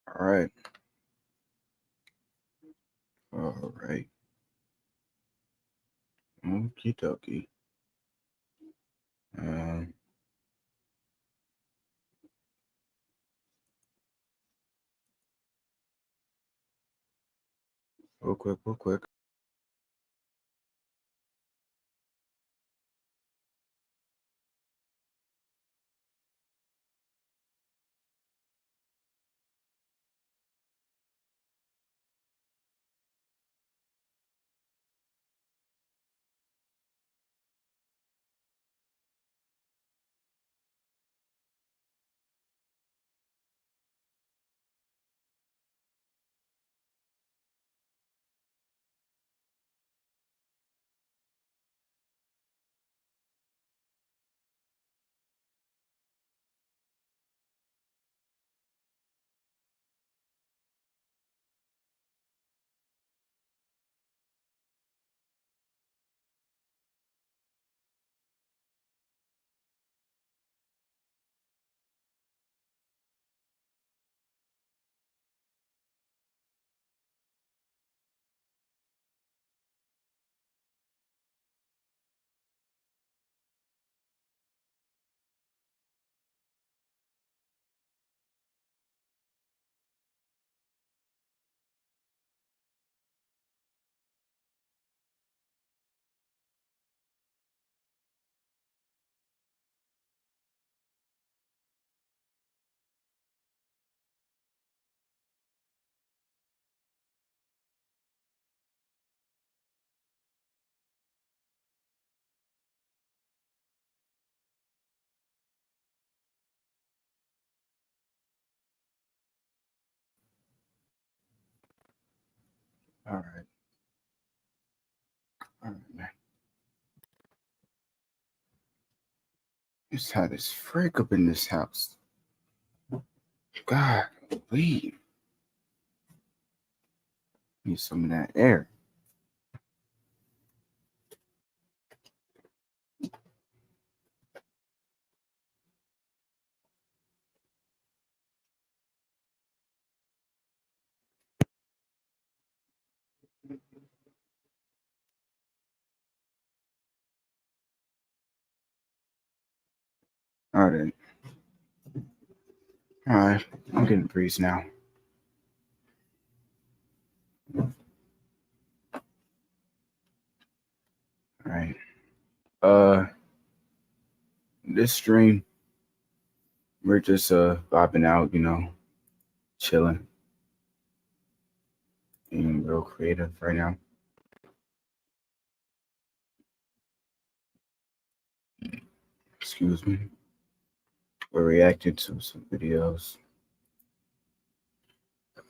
All right. All right. Okie dokie. Um, real quick, real quick. All right. All right, man. Just had this freak up in this house. God, we need some of that air. All right. All right. I'm getting a breeze now. All right. This stream, we're just vibing out, chilling, being real creative right now. Excuse me. We're reacting to some videos.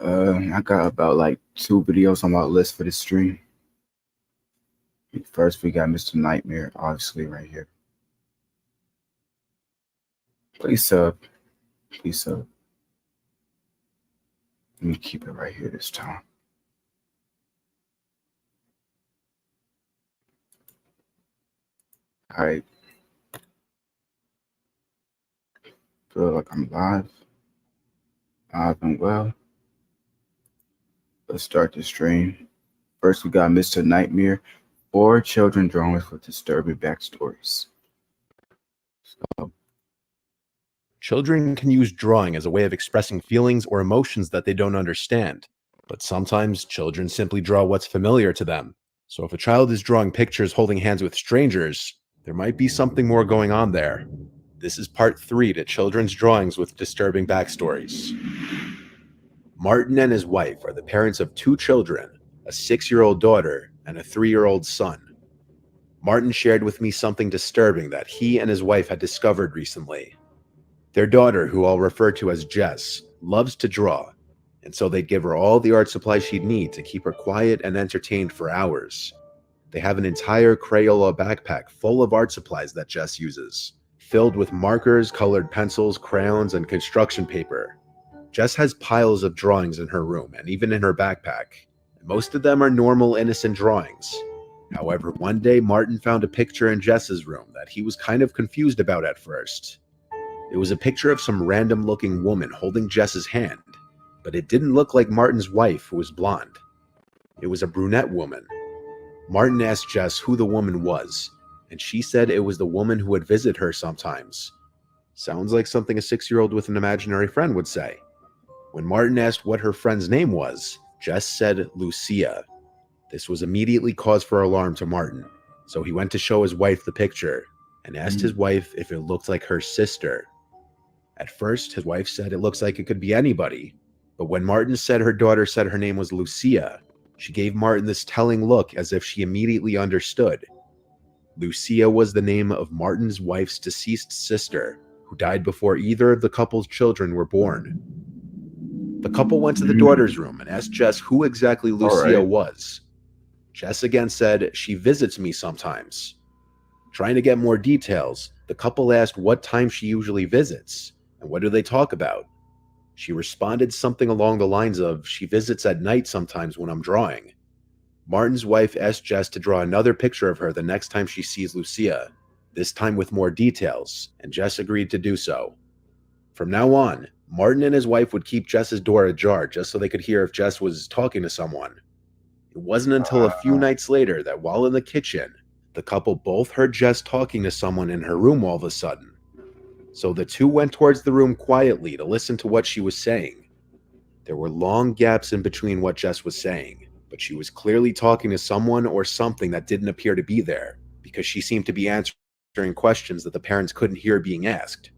I got about like 2 videos on my list for this stream. First, we got Mr. Nightmare, obviously, right here. Please sub. Please sub. Let me keep it right here this time. All right. Feel like I'm live and well. Let's start the stream. First, we got Mr. Nightmare, 4 children drawings with disturbing backstories. So, children can use drawing as a way of expressing feelings or emotions that they don't understand. But sometimes children simply draw what's familiar to them. So if a child is drawing pictures holding hands with strangers, there might be something more going on there. This is part 3 to children's drawings with disturbing backstories. Martin and his wife are the parents of 2 children, a 6-year-old daughter and a 3-year-old son. Martin shared with me something disturbing that he and his wife had discovered recently. Their daughter, who I'll refer to as Jess, loves to draw, and so they'd give her all the art supplies she'd need to keep her quiet and entertained for hours. They have an entire Crayola backpack full of art supplies that Jess uses, filled with markers, colored pencils, crayons, and construction paper. Jess has piles of drawings in her room and even in her backpack. Most of them are normal, innocent drawings. However, one day Martin found a picture in Jess's room that he was kind of confused about at first. It was a picture of some random-looking woman holding Jess's hand, but it didn't look like Martin's wife, who was blonde. It was a brunette woman. Martin asked Jess who the woman was, and she said it was the woman who would visit her sometimes. Sounds like something a 6-year-old with an imaginary friend would say. When Martin asked what her friend's name was, Jess said Lucia. This was immediately cause for alarm to Martin, so he went to show his wife the picture and asked his wife if it looked like her sister. At first, his wife said it looks like it could be anybody, but when Martin said her daughter said her name was Lucia, she gave Martin this telling look as if she immediately understood. Lucia was the name of Martin's wife's deceased sister, who died before either of the couple's children were born. The couple went to the daughter's room and asked Jess who exactly Lucia was. Jess again said, "She visits me sometimes." Trying to get more details, the couple asked what time she usually visits, and what do they talk about. She responded something along the lines of, "She visits at night sometimes when I'm drawing." Martin's wife asked Jess to draw another picture of her the next time she sees Lucia, this time with more details, and Jess agreed to do so. From now on, Martin and his wife would keep Jess's door ajar just so they could hear if Jess was talking to someone. It wasn't until a few nights later that while in the kitchen, the couple both heard Jess talking to someone in her room all of a sudden. So the two went towards the room quietly to listen to what she was saying. There were long gaps in between what Jess was saying, but she was clearly talking to someone or something that didn't appear to be there, because she seemed to be answering questions that the parents couldn't hear being asked.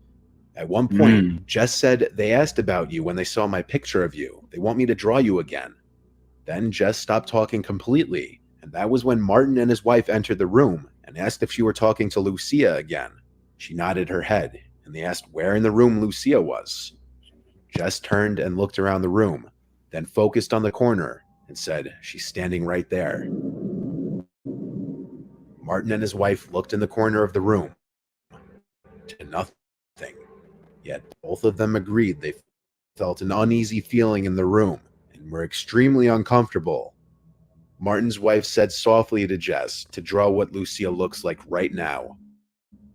At one point, Jess said, "They asked about you when they saw my picture of you. They want me to draw you again." Then Jess stopped talking completely, and that was when Martin and his wife entered the room and asked if she were talking to Lucia again. She nodded her head, and they asked where in the room Lucia was. Jess turned and looked around the room, then focused on the corner and said, "She's standing right there." Martin and his wife looked in the corner of the room. To nothing. Yet both of them agreed they felt an uneasy feeling in the room and were extremely uncomfortable. Martin's wife said softly to Jess to draw what Lucia looks like right now,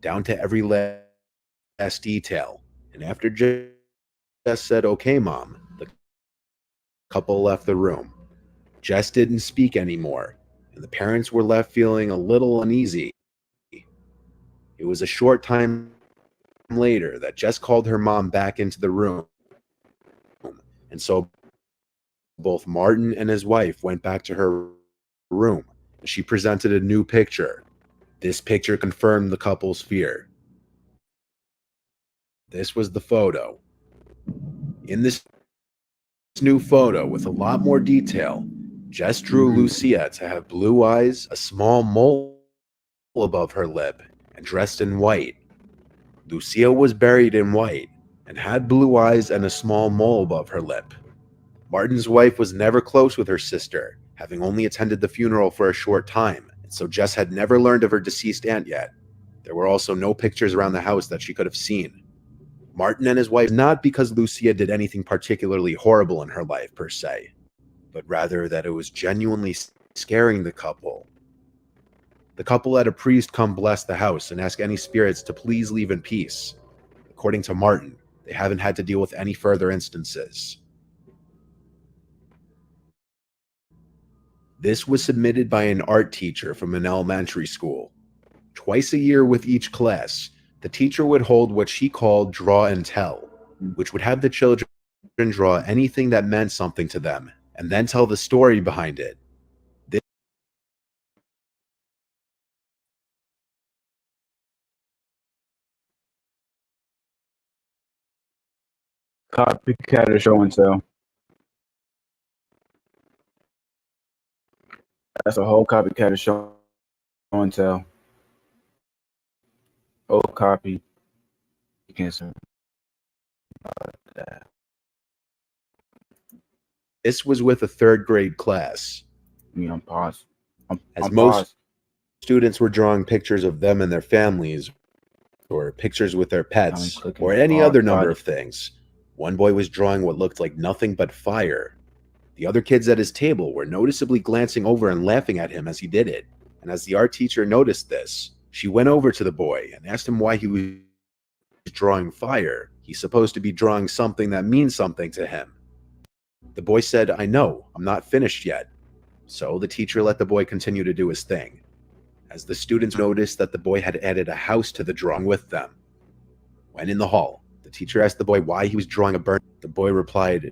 down to every last detail. And after Jess said, "Okay, Mom," the couple left the room. Jess didn't speak anymore, and the parents were left feeling a little uneasy. It was a short time later that Jess called her mom back into the room, and so both Martin and his wife went back to her room, and she presented a new picture. This picture confirmed the couple's fear. This was the photo. In this new photo, with a lot more detail, Jess drew Lucia to have blue eyes, a small mole above her lip, and dressed in white. Lucia was buried in white and had blue eyes and a small mole above her lip. Martin's wife was never close with her sister, having only attended the funeral for a short time, and so Jess had never learned of her deceased aunt yet. There were also no pictures around the house that she could have seen. Martin and his wife, not because Lucia did anything particularly horrible in her life per se, but rather that it was genuinely scaring the couple. The couple had a priest come bless the house and ask any spirits to please leave in peace. According to Martin, they haven't had to deal with any further instances. This was submitted by an art teacher from an elementary school. Twice a year with each class, the teacher would hold what she called draw and tell, which would have the children draw anything that meant something to them, and then tell the story behind it. Copycat of show and tell. That's a whole copycat of show and tell. Whole copy. You can't say that. This was with a third grade class. I'm paused. As most students were drawing pictures of them and their families, or pictures with their pets, or any other number of things. One boy was drawing what looked like nothing but fire. The other kids at his table were noticeably glancing over and laughing at him as he did it. And as the art teacher noticed this, she went over to the boy and asked him why he was drawing fire. He's supposed to be drawing something that means something to him. The boy said, "I know, I'm not finished yet." So the teacher let the boy continue to do his thing. As the students noticed that the boy had added a house to the drawing with them. When in the hall, the teacher asked the boy why he was drawing a burn. The boy replied,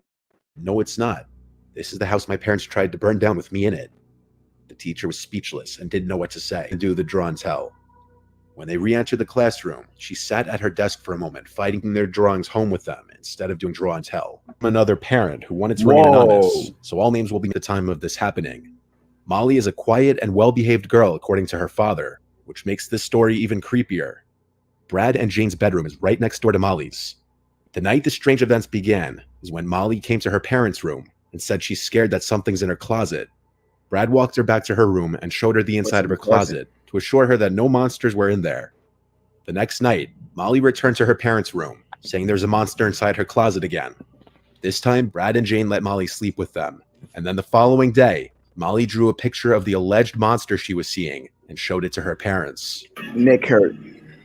"No, it's not. This is the house my parents tried to burn down with me in it." The teacher was speechless and didn't know what to say and do the draw and tell. When they re-entered the classroom, she sat at her desk for a moment, fighting their drawings home with them instead of doing draw and tell. Another parent who wanted to remain anonymous, so all names will be at the time of this happening. Molly is a quiet and well-behaved girl, according to her father, which makes this story even creepier. Brad and Jane's bedroom is right next door to Molly's. The night the strange events began is when Molly came to her parents' room and said she's scared that something's in her closet. Brad walked her back to her room and showed her the inside of her closet to assure her that no monsters were in there. The next night, Molly returned to her parents' room, saying there's a monster inside her closet again. This time, Brad and Jane let Molly sleep with them, and then the following day, Molly drew a picture of the alleged monster she was seeing and showed it to her parents. Nick hurt.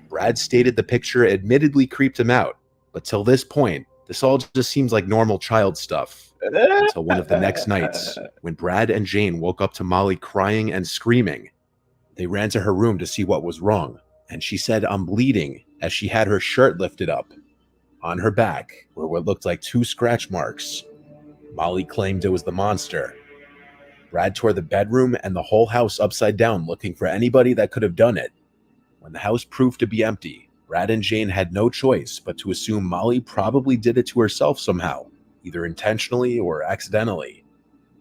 Brad stated the picture admittedly creeped him out, but till this point, this all just seems like normal child stuff. Until one of the next nights, when Brad and Jane woke up to Molly crying and screaming. They ran to her room to see what was wrong, and she said, "I'm bleeding," as she had her shirt lifted up. On her back were what looked like 2 scratch marks. Molly claimed it was the monster. Brad tore the bedroom and the whole house upside down looking for anybody that could have done it. When the house proved to be empty, Brad and Jane had no choice but to assume Molly probably did it to herself somehow, either intentionally or accidentally.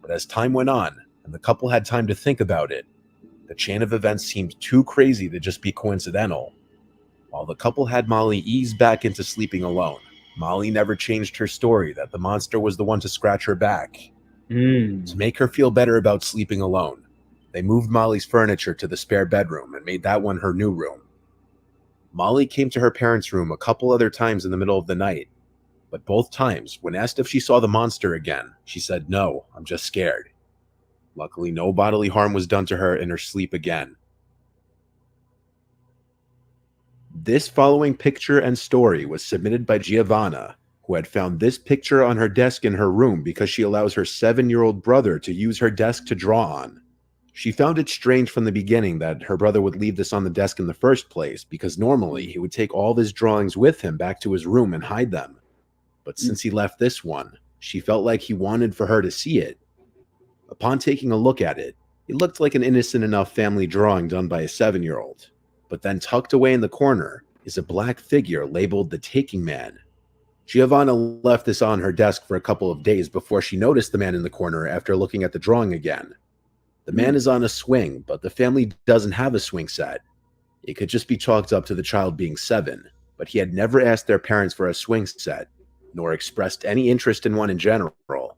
But as time went on, and the couple had time to think about it, the chain of events seemed too crazy to just be coincidental. While the couple had Molly ease back into sleeping alone, Molly never changed her story that the monster was the one to scratch her back. To make her feel better about sleeping alone, they moved Molly's furniture to the spare bedroom and made that one her new room. Molly came to her parents' room a couple other times in the middle of the night, but both times, when asked if she saw the monster again, she said, "No, I'm just scared." Luckily, no bodily harm was done to her in her sleep again. This following picture and story was submitted by Giovanna, who had found this picture on her desk in her room because she allows her 7-year-old brother to use her desk to draw on. She found it strange from the beginning that her brother would leave this on the desk in the first place, because normally he would take all of his drawings with him back to his room and hide them. But since he left this one, she felt like he wanted for her to see it. Upon taking a look at it, it looked like an innocent enough family drawing done by a 7-year-old. But then tucked away in the corner is a black figure labeled the Taking Man. Giovanna left this on her desk for a couple of days before she noticed the man in the corner after looking at the drawing again. The man is on a swing, but the family doesn't have a swing set. It could just be chalked up to the child being 7, but he had never asked their parents for a swing set, nor expressed any interest in one in general.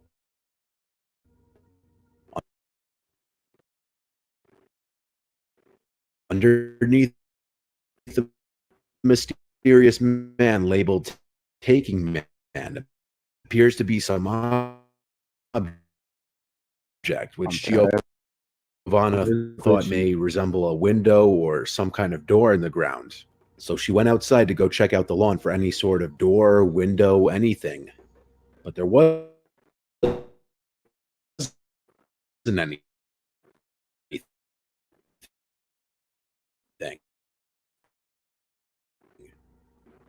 Underneath the mysterious man labeled Taking Man appears to be some object, which Giovanna thought may resemble a window or some kind of door in the ground. So she went outside to go check out the lawn for any sort of door, window, anything. But there wasn't anything.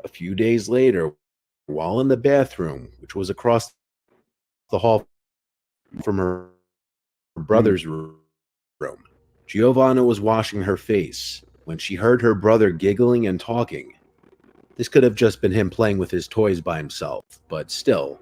A few days later, while in the bathroom, which was across the hall from her brother's room, Giovanna was washing her face when she heard her brother giggling and talking. This could have just been him playing with his toys by himself, but still,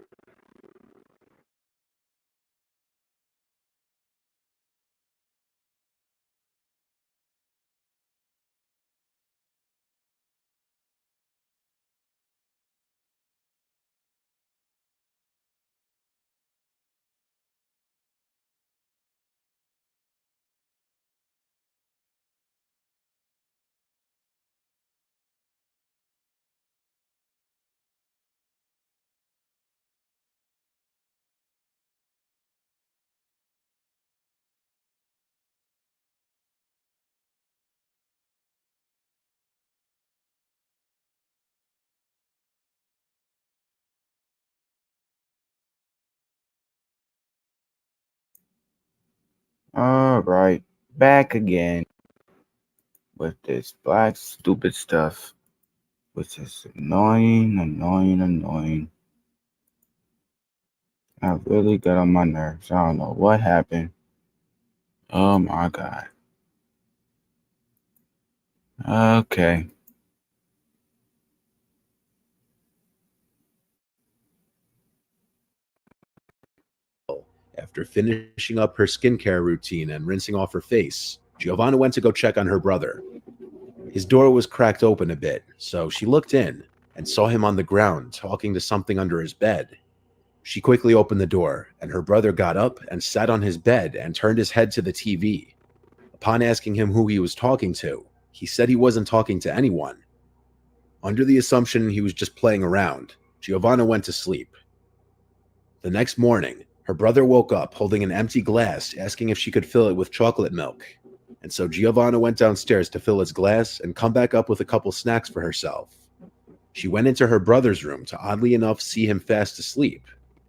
All right, back again with this black stupid stuff, which is annoying. I really got on my nerves. I don't know what happened. Oh my god. Okay. After finishing up her skincare routine and rinsing off her face, Giovanna went to go check on her brother. His door was cracked open a bit, so she looked in and saw him on the ground talking to something under his bed. She quickly opened the door, and her brother got up and sat on his bed and turned his head to the TV. Upon asking him who he was talking to, he said he wasn't talking to anyone. Under the assumption he was just playing around, Giovanna went to sleep. The next morning, her brother woke up holding an empty glass, asking if she could fill it with chocolate milk. And so Giovanna went downstairs to fill his glass and come back up with a couple snacks for herself. She went into her brother's room to oddly enough see him fast asleep.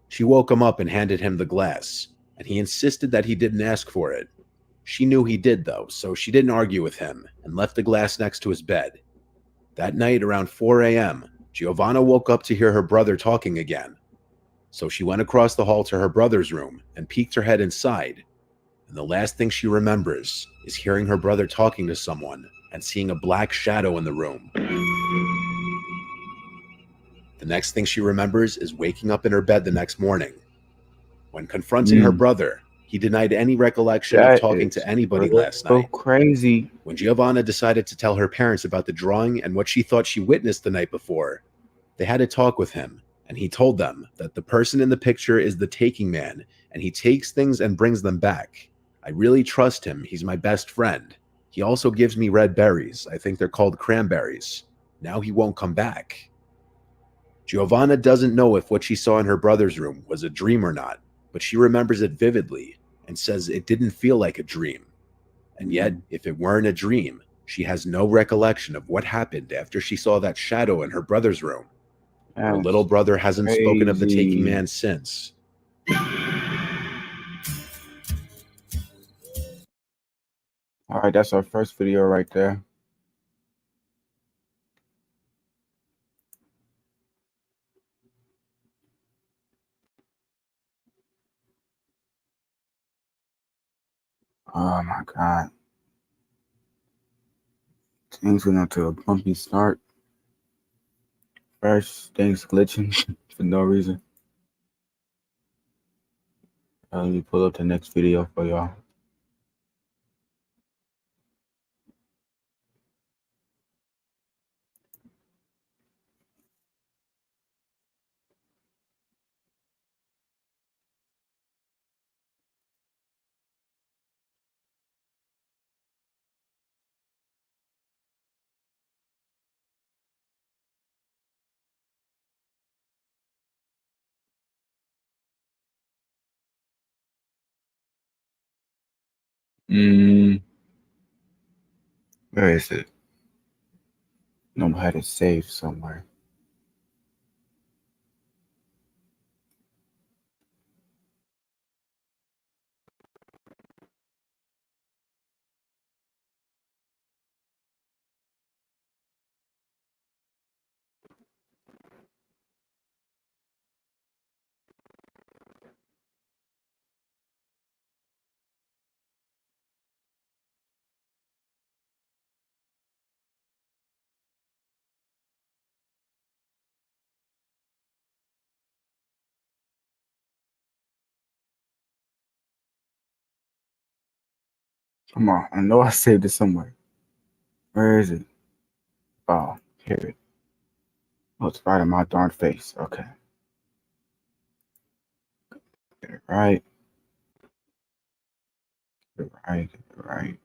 She woke him up and handed him the glass, and he insisted that he didn't ask for it. She knew he did though, so she didn't argue with him and left the glass next to his bed. That night around 4 a.m., Giovanna woke up to hear her brother talking again. So she went across the hall to her brother's room and peeked her head inside. And the last thing she remembers is hearing her brother talking to someone and seeing a black shadow in the room. The next thing she remembers is waking up in her bed the next morning. When confronting her brother, he denied any recollection of talking to anybody last night. Crazy. When Giovanna decided to tell her parents about the drawing and what she thought she witnessed the night before, they had a talk with him, and he told them that the person in the picture is the taking man, and he takes things and brings them back. I really trust him. He's my best friend. He also gives me red berries. I think they're called cranberries. Now he won't come back. Giovanna doesn't know if what she saw in her brother's room was a dream or not, but she remembers it vividly and says it didn't feel like a dream. And yet, if it weren't a dream, she has no recollection of what happened after she saw that shadow in her brother's room. Her little brother hasn't spoken of the taking man since. All right, that's our first video right there. Oh my god. Things went on to a bumpy start. First, things glitching for no reason. Let me pull up the next video for y'all. Where is it? No, I had it saved somewhere. Come on, I know I saved it somewhere. Where is it? Oh, here it. Oh, it's right in my darn face. Okay. Get it right. Get it right. Get it right.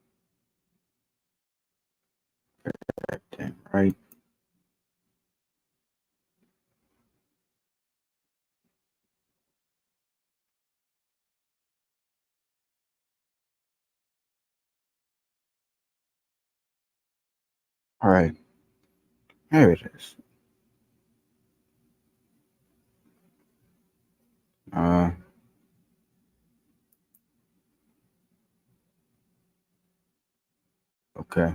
Get it right. All right. Here it is. Uh, Okay.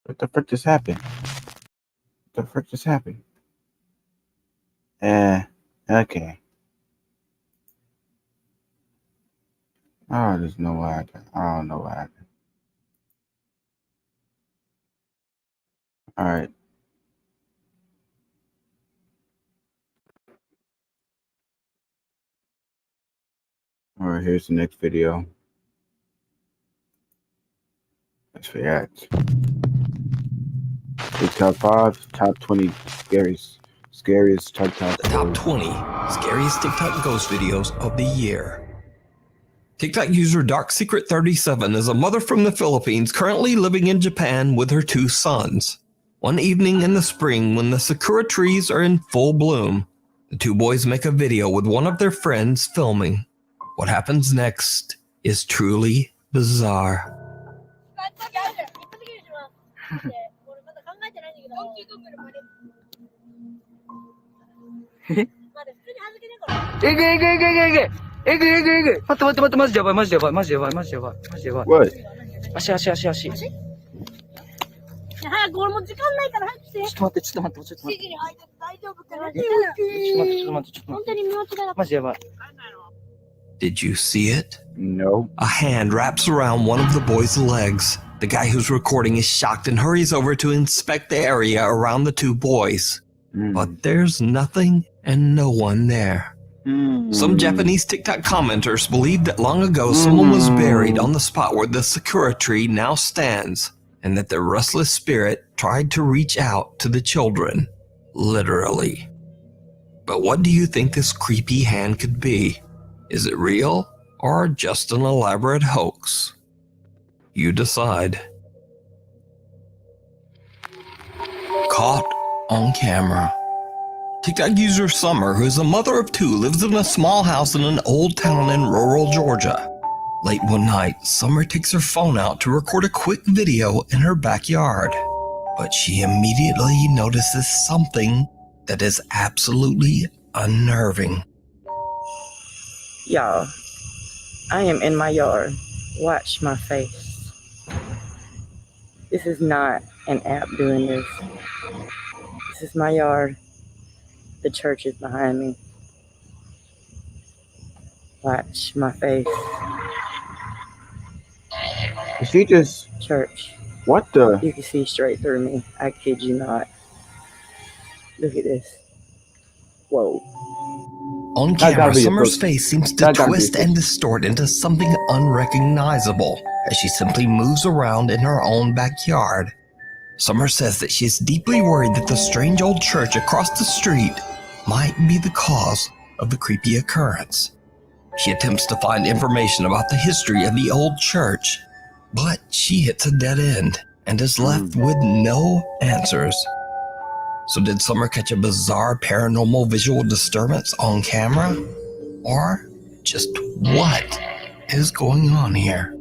What the frick just happened? What the frick just happened? Okay. I just know what happened. I don't know what happened. All right. All right, here's the next video. Let's react. TikTok 5, top 20 scariest TikTok. The top 20 scariest TikTok ghost videos of the year. TikTok user Dark Secret 37 is a mother from the Philippines currently living in Japan with her 2 sons. One evening in the spring when the sakura trees are in full bloom, the 2 boys make a video with one of their friends filming. What happens next is truly bizarre. What? 早く俺も時間ないから早くして。ちょっと待って、ちょっと待って、ちょっと待って。指示に入って大丈夫かな。ちょっと待って、ちょっと待って、ちょっと待って。本当に見間違いだった。マジやばい。Did you see it? No. A hand wraps around one of the boy's legs. The guy who's recording is shocked and hurries over to inspect the area around the 2 boys. But there's nothing and no one there. Some Japanese TikTok commenters believe that long ago someone was buried on the spot where the sakura tree now stands, and that the restless spirit tried to reach out to the children, literally. But what do you think this creepy hand could be? Is it real or just an elaborate hoax? You decide. Caught on camera. TikTok user Summer, who is a mother of 2, lives in a small house in an old town in rural Georgia. Late one night, Summer takes her phone out to record a quick video in her backyard. But she immediately notices something that is absolutely unnerving. Y'all, I am in my yard. Watch my face. This is not an app doing this. This is my yard. The church is behind me. Watch my face. She just. Church. What the? You can see straight through me. I kid you not. Look at this. Whoa. On That gotta camera, be a Summer's book. face seems to That gotta be a twist book. and distort into something unrecognizable as she simply moves around in her own backyard. Summer says that she is deeply worried that the strange old church across the street might be the cause of the creepy occurrence. She attempts to find information about the history of the old church, but she hits a dead end and is left with no answers. So did Summer catch a bizarre paranormal visual disturbance on camera? Or just what is going on here?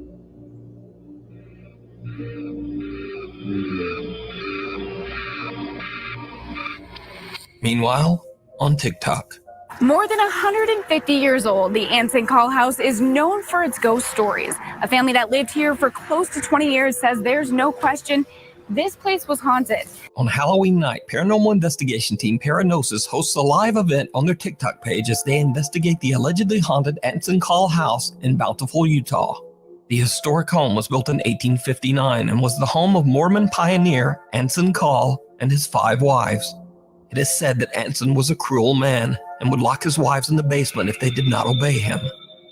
Meanwhile, on TikTok. More than 150 years old, the Anson Call House is known for its ghost stories. A family that lived here for close to 20 years says there's no question this place was haunted. On Halloween night, paranormal investigation team Paranosis hosts a live event on their TikTok page as they investigate the allegedly haunted Anson Call House in Bountiful, Utah. The historic home was built in 1859 and was the home of Mormon pioneer Anson Call and his 5 wives. It is said that Anson was a cruel man and would lock his wives in the basement if they did not obey him.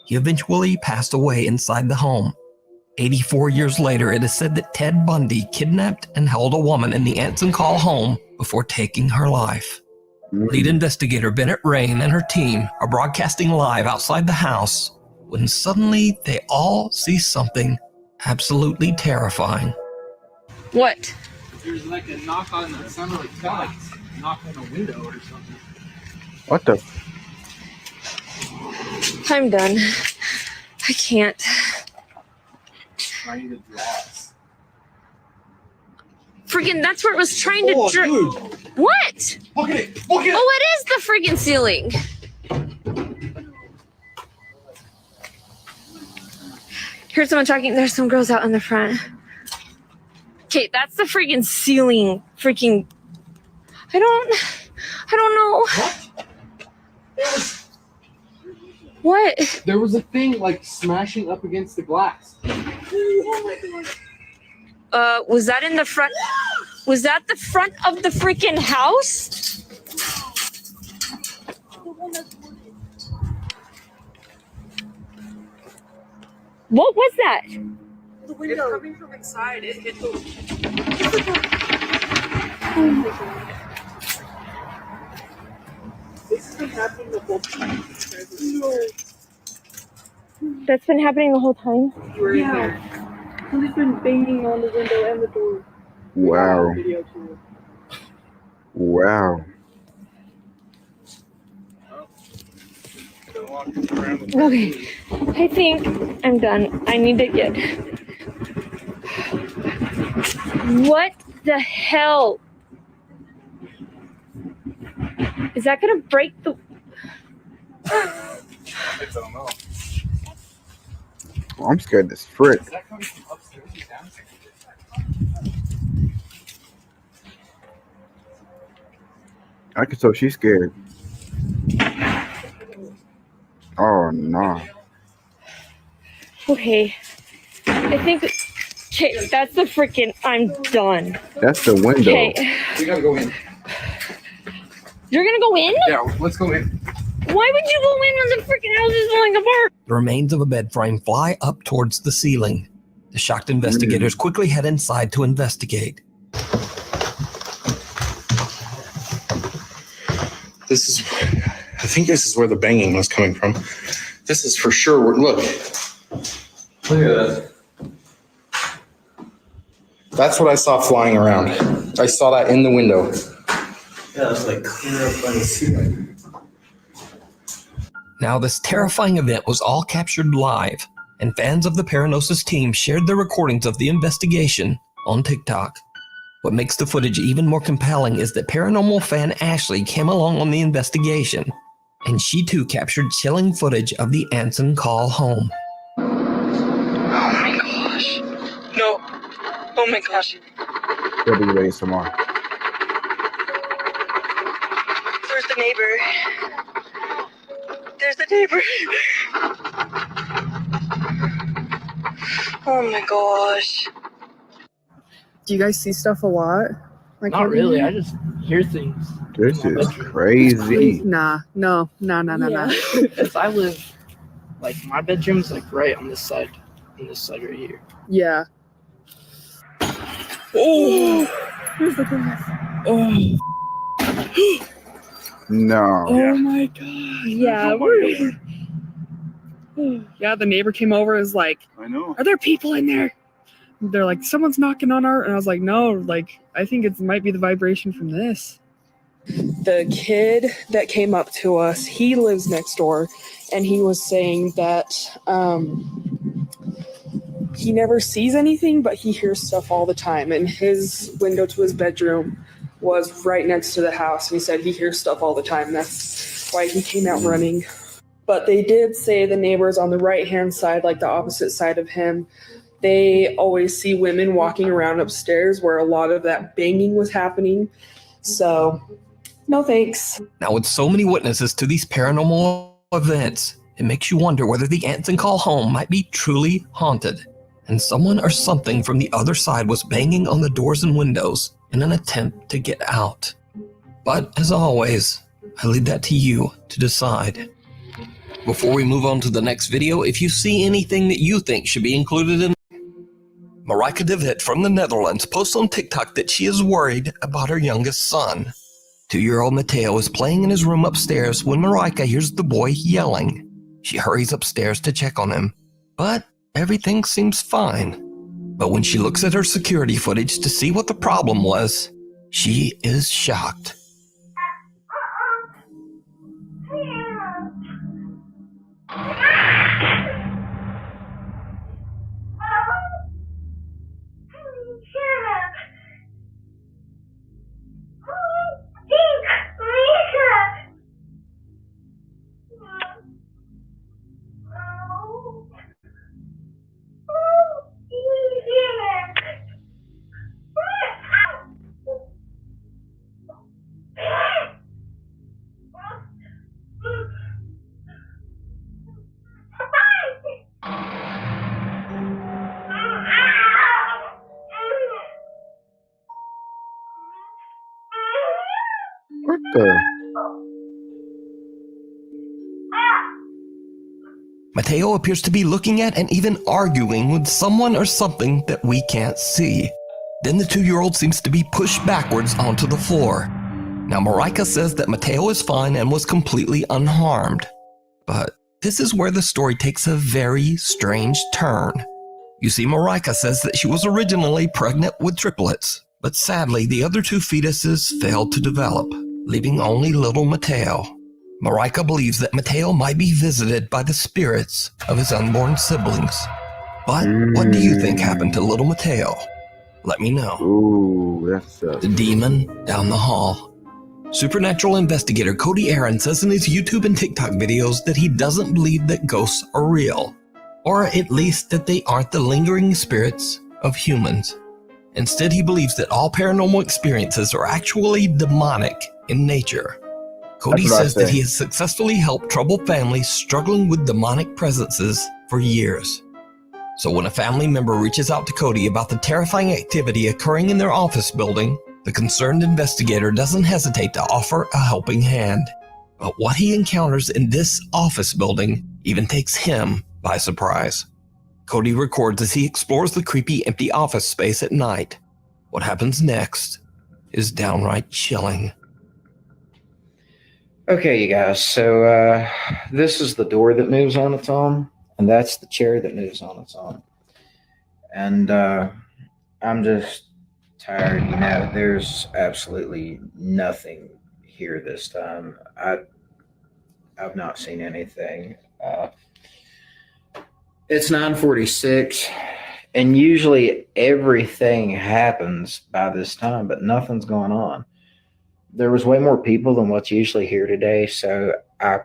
He eventually passed away inside the home. 84 years later, it is said that Ted Bundy kidnapped and held a woman in the Anson Call home before taking her life. Lead investigator Bennett Rain and her team are broadcasting live outside the house when suddenly they all see something absolutely terrifying. What? There's like a knock on the sound like that, knock on a window or something. What the? I'm done. I can't. Trying to draw us. Freaking, that's where it was trying to Dude. What? Look at it! Look at it! Oh, it is the freaking ceiling. Here's someone talking. There's some girls out in the front. Okay, that's the freaking ceiling. Freaking. I don't know. What? There was a thing like smashing up against the glass. Was that in the front? Was that the front of the freaking house? What was that? The window. It's coming from inside. It hit the. Oh my god. This has been happening the whole time. That's been happening the whole time? You were in there. He's been banging on the window and the door. Wow. Video too. Wow. Okay. I think I'm done. I need to get. What the hell? Is that gonna break the. I don't know. Well, I'm scared as frick. Is that coming from upstairs or downstairs? I can tell she's scared. Oh no. Okay. I think. Okay, that's the freaking. I'm done. That's the window. Okay. We gotta go in. You're gonna go in? Yeah, let's go in. Why would you go in when the freaking house is falling apart? The remains of a bed frame fly up towards the ceiling. The shocked investigators quickly head inside to investigate. This is, I think this is where the banging was coming from. This is for sure. Look. Look at that. That's what I saw flying around. I saw that in the window. Yeah, it's like clear up by the ceiling. Now, this terrifying event was all captured live, and fans of the Paranosis team shared their recordings of the investigation on TikTok. What makes the footage even more compelling is that paranormal fan Ashley came along on the investigation, and she too captured chilling footage of the Anson call home. Oh my gosh. No. Oh my gosh. They'll be ready some more. Where's the neighbor? There's the neighbor. Oh my gosh. Do you guys see stuff a lot? Like Not really. I just hear things. This is crazy. Nah. Because I live, like, my bedroom's like right on this side right here. Yeah. Oh! Here's the glass. Oh. No. Oh my god. Yeah. Yeah, the neighbor came over and was like, I know. are there people in there? They're like, someone's knocking on our, and I was like, no, like, I think it might be the vibration from this. The kid that came up to us, he lives next door, and he was saying that he never sees anything, but he hears stuff all the time. And his window to his bedroom was right next to the house, and he said he hears stuff all the time. That's why he came out running. But they did say the neighbors on the right-hand side, like the opposite side of him, they always see women walking around upstairs where a lot of that banging was happening. So, no thanks. Now, with so many witnesses to these paranormal events, it makes you wonder whether the Anson call home might be truly haunted, and someone or something from the other side was banging on the doors and windows in an attempt to get out. But as always, I leave that to you to decide. Before we move on to the next video, if you see anything that you think should be included in Marika de Wit from the Netherlands posts on TikTok that she is worried about her youngest son. 2-year-old Mateo is playing in his room upstairs when Marika hears the boy yelling. She hurries upstairs to check on him, but everything seems fine. But when she looks at her security footage to see what the problem was, she is shocked. What the? Mateo appears to be looking at and even arguing with someone or something that we can't see. Then the 2-year-old seems to be pushed backwards onto the floor. Now Marika says that Mateo is fine and was completely unharmed. But this is where the story takes a very strange turn. You see, Marika says that she was originally pregnant with triplets, but sadly the other 2 fetuses failed to develop, leaving only little Mateo. Marika believes that Mateo might be visited by the spirits of his unborn siblings. But what do you think happened to little Mateo? Let me know. Ooh, that's The demon down the hall. Supernatural investigator Cody Aaron says in his YouTube and TikTok videos that he doesn't believe that ghosts are real, or at least that they aren't the lingering spirits of humans. Instead, he believes that all paranormal experiences are actually demonic in nature. Cody says that he has successfully helped troubled families struggling with demonic presences for years. So when a family member reaches out to Cody about the terrifying activity occurring in their office building, the concerned investigator doesn't hesitate to offer a helping hand. But what he encounters in this office building even takes him by surprise. Cody records as he explores the creepy empty office space at night. What happens next is downright chilling. Okay, you guys, so this is the door that moves on its own, and that's the chair that moves on its own. And I'm just tired, you know, there's absolutely nothing here this time. I've not seen anything. It's 9:46, and usually everything happens by this time, but nothing's going on. There was way more people than what's usually here today, so I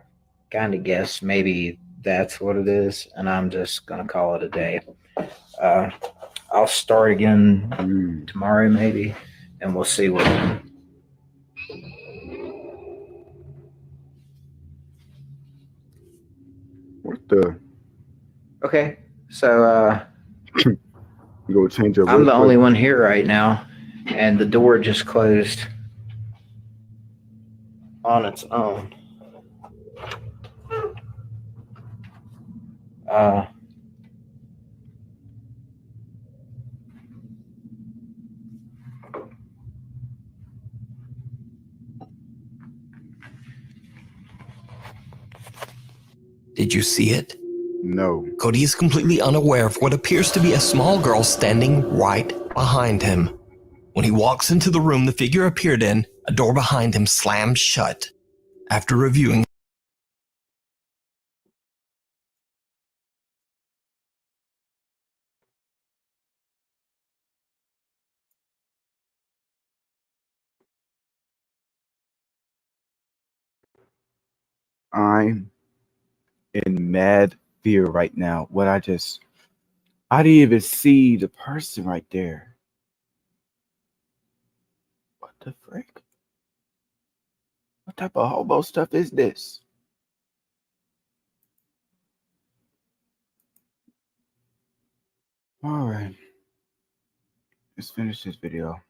kind of guess maybe that's what it is, and I'm just going to call it a day. I'll start again tomorrow maybe, and we'll see what. What the? Okay, so you go change your. I'm the only one here right now, and the door just closed on its own. Did you see it? No. Cody is completely unaware of what appears to be a small girl standing right behind him. When he walks into the room the figure appeared in, a door behind him slams shut. After reviewing I'm in mad fear right now. I didn't even see the person right there. What the frick? What type of hobo stuff is this? All right. Let's finish this video.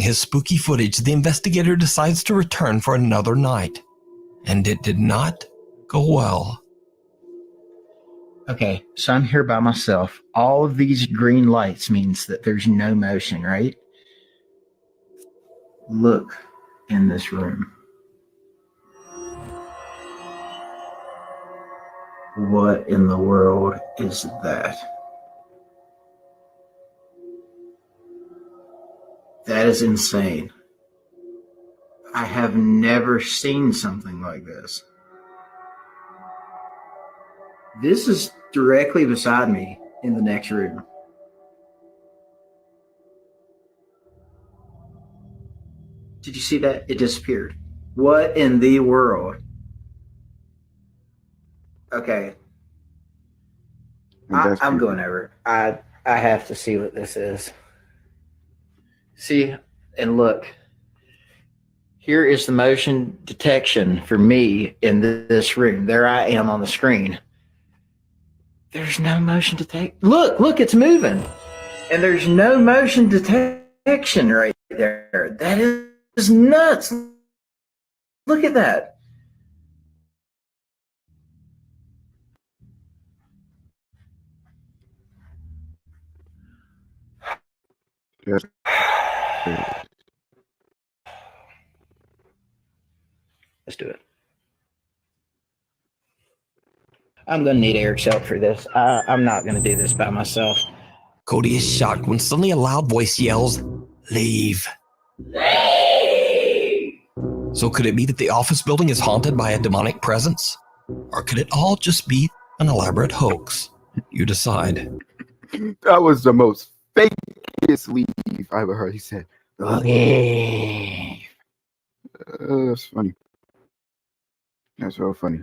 his spooky footage, the investigator decides to return for another night. And it did not go well. Okay, so I'm here by myself. All of these green lights means that there's no motion, right? Look in this room. What in the world is that? That is insane. I have never seen something like this. This is directly beside me in the next room. Did you see that? It disappeared. What in the world? Okay. I'm going over. I have to see what this is. See, and look. Here is the motion detection for me in this room. There I am on the screen. There's no motion detection. Look, it's moving. And there's no motion detection right there. That is nuts. Look at that. Yes. Let's do it. I'm going to need Eric's help for this. I'm not going to do this by myself. Cody is shocked when suddenly a loud voice yells, "Leave." Leave! So could it be that the office building is haunted by a demonic presence? Or could it all just be an elaborate hoax? You decide. That was the most fakest leave I ever heard. He said, "Leave." That's funny. That's real funny.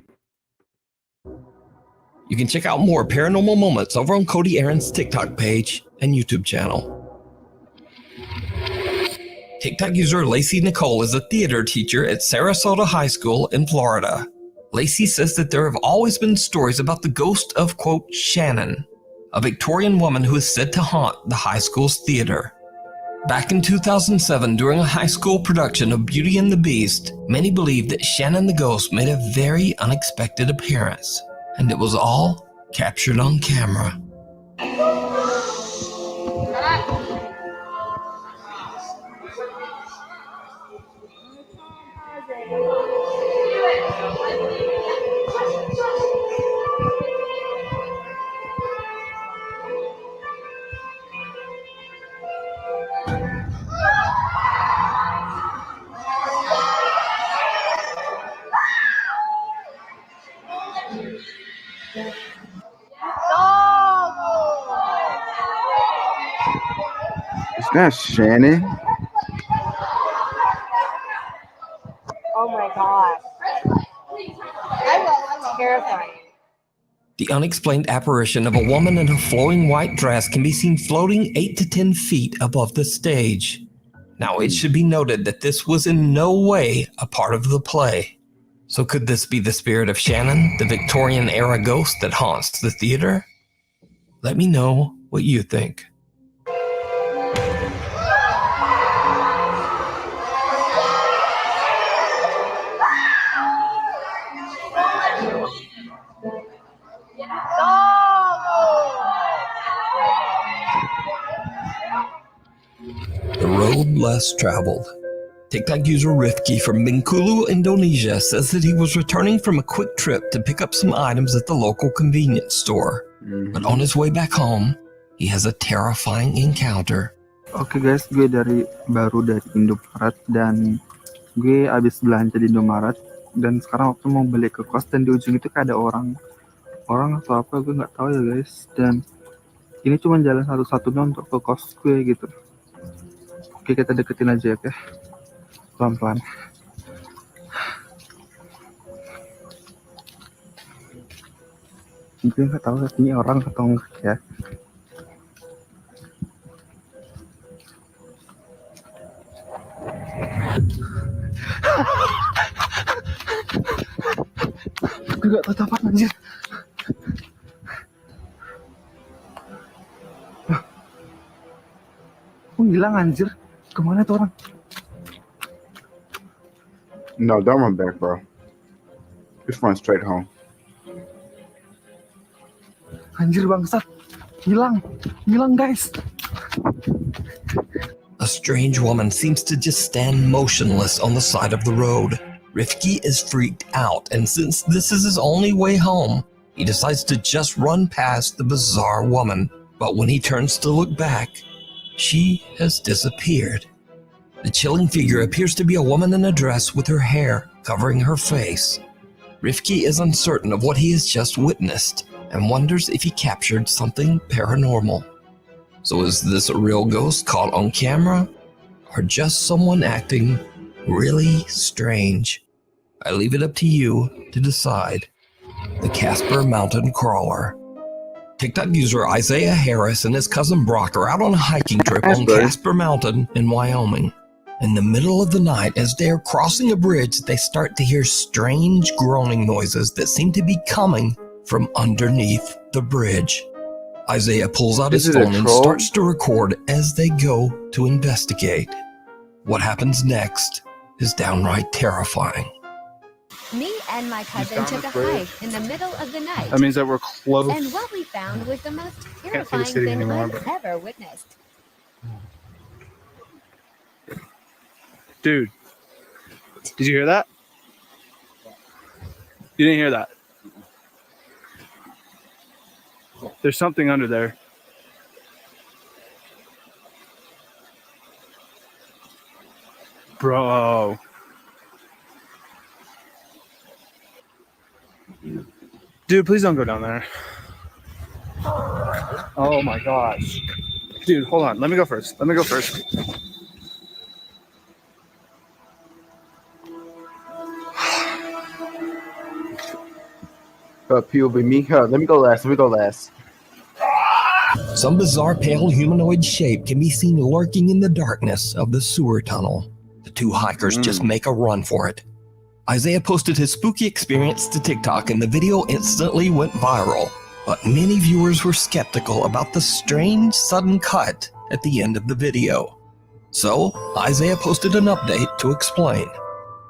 You can check out more paranormal moments over on Cody Aaron's TikTok page and YouTube channel. TikTok user Lacey Nicole is a theater teacher at Sarasota High School in Florida. Lacey says that there have always been stories about the ghost of, quote, Shannon, a Victorian woman who is said to haunt the high school's theater. Back in 2007, during a high school production of Beauty and the Beast, many believed that Shannon the ghost made a very unexpected appearance, and it was all captured on camera. Is that Shannon? Oh my god. Terrifying. The unexplained apparition of a woman in a flowing white dress can be seen floating 8 to 10 feet above the stage. Now, it should be noted that this was in no way a part of the play. So could this be the spirit of Shannon, the Victorian-era ghost that haunts the theater? Let me know what you think. The road less traveled. TikTok user Rifki from Bengkulu, Indonesia says that he was returning from a quick trip to pick up some items at the local convenience store. But on his way back home, he has a terrifying encounter. Oke guys, gue baru dari Indomaret dan gue abis belanja di Indomaret dan sekarang waktu mau balik ke kos dan di ujung itu kayak ada orang atau apa gue nggak tahu ya guys, dan ini cuma jalan satu-satunya untuk ke kos gue gitu. Oke, kita deketin aja ya, oke? Pelan-pelan. Gue nggak tahu ini orang atau enggak ya. Gue gak tau apa anjir. Oh, hilang anjir. Kemana tuh orang? No, don't run back, bro. Just run straight home. Anjir bangsat. Hilang guys. A strange woman seems to just stand motionless on the side of the road. Rifki is freaked out, and since this is his only way home, he decides to just run past the bizarre woman. But when he turns to look back, she has disappeared. The chilling figure appears to be a woman in a dress with her hair covering her face. Rifki is uncertain of what he has just witnessed and wonders if he captured something paranormal. So is this a real ghost caught on camera, or just someone acting really strange? I leave it up to you to decide. The Casper Mountain Crawler. TikTok user Isaiah Harris and his cousin Brock are out on a hiking trip on Casper Mountain in Wyoming. In the middle of the night, as they are crossing a bridge, they start to hear strange groaning noises that seem to be coming from underneath the bridge. Isaiah pulls out his phone and starts to record as they go to investigate. What happens next is downright terrifying. Me and my cousin took a hike in the middle of the night. That means that we're close. And what we found was the most Can't see the terrifying city thing anymore, I've but- ever witnessed. Dude, did you hear that? You didn't hear that? There's something under there. Bro. Dude, please don't go down there. Oh my gosh. Dude, hold on. Let me go first. POV me. Let me go last. Some bizarre pale humanoid shape can be seen lurking in the darkness of the sewer tunnel. The two hikers just make a run for it. Isaiah posted his spooky experience to TikTok and the video instantly went viral. But many viewers were skeptical about the strange sudden cut at the end of the video. So Isaiah posted an update to explain.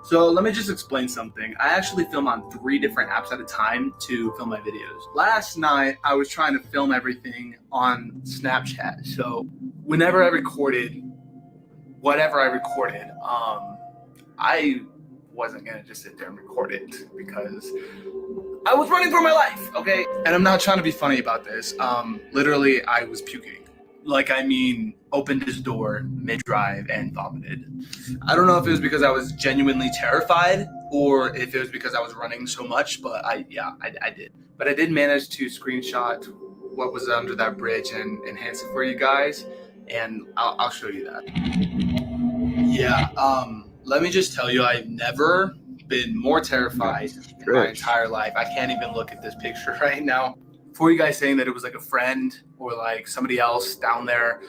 So let me just explain something. I actually film on 3 different apps at a time to film my videos. Last night, I was trying to film everything on Snapchat. So whenever I recorded, whatever I recorded, I wasn't gonna just sit there and record it because I was running for my life, okay? And I'm not trying to be funny about this. Literally, I was puking. Opened his door mid-drive and vomited. I don't know if it was because I was genuinely terrified or if it was because I was running so much, but I did. But I did manage to screenshot what was under that bridge and enhance it for you guys, and I'll show you that. Yeah, let me just tell you, I've never been more terrified in my entire life. I can't even look at this picture right now. For you guys saying that it was like a friend or like somebody else down there,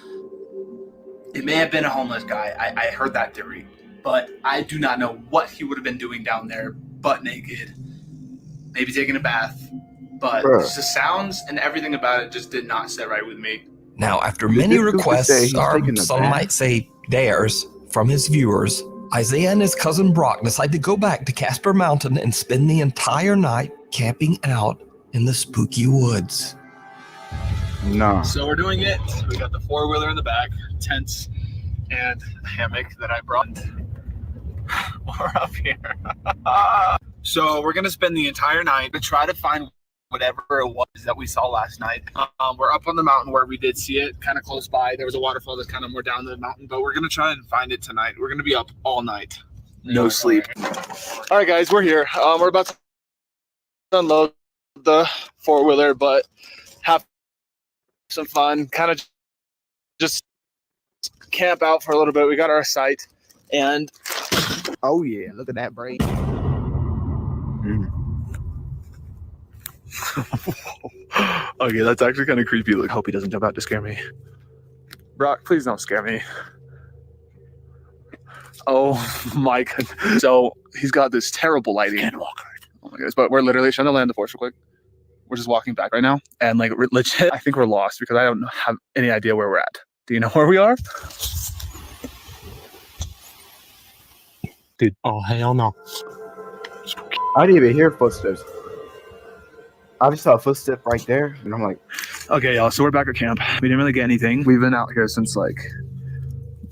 it may have been a homeless guy. I heard that theory, but I do not know what he would have been doing down there, butt naked, maybe taking a bath. But just the sounds and everything about it just did not sit right with me. Now, after many requests, or some might say dares, from his viewers, Isaiah and his cousin Brock decide to go back to Casper Mountain and spend the entire night camping out in the spooky woods. No. So we're doing it. We got the 4-wheeler in the back, tents, and a hammock that I brought. We're up here. So we're gonna spend the entire night to try to find whatever it was that we saw last night. We're up on the mountain where we did see it, kind of close by. There was a waterfall that's kind of more down the mountain, but we're gonna try and find it tonight. We're gonna be up all night. No sleep. All right, guys, we're here. We're about to unload the 4-wheeler, but have some fun, kind of just camp out for a little bit. We got our site, and oh yeah, look at that brain. Okay, that's actually kind of creepy. Look, hope he doesn't jump out to scare me. Brock, please don't scare me. Oh my goodness. So he's got this terrible lighting. Oh my goodness, but we're literally trying to land the Force real quick. We're just walking back right now, and like legit, I think we're lost because I don't have any idea where we're at. Do you know where we are? Dude, oh hell no. I didn't even hear footsteps. I just saw a footstep right there, and I'm like, okay, y'all. So we're back at camp. We didn't really get anything. We've been out here since like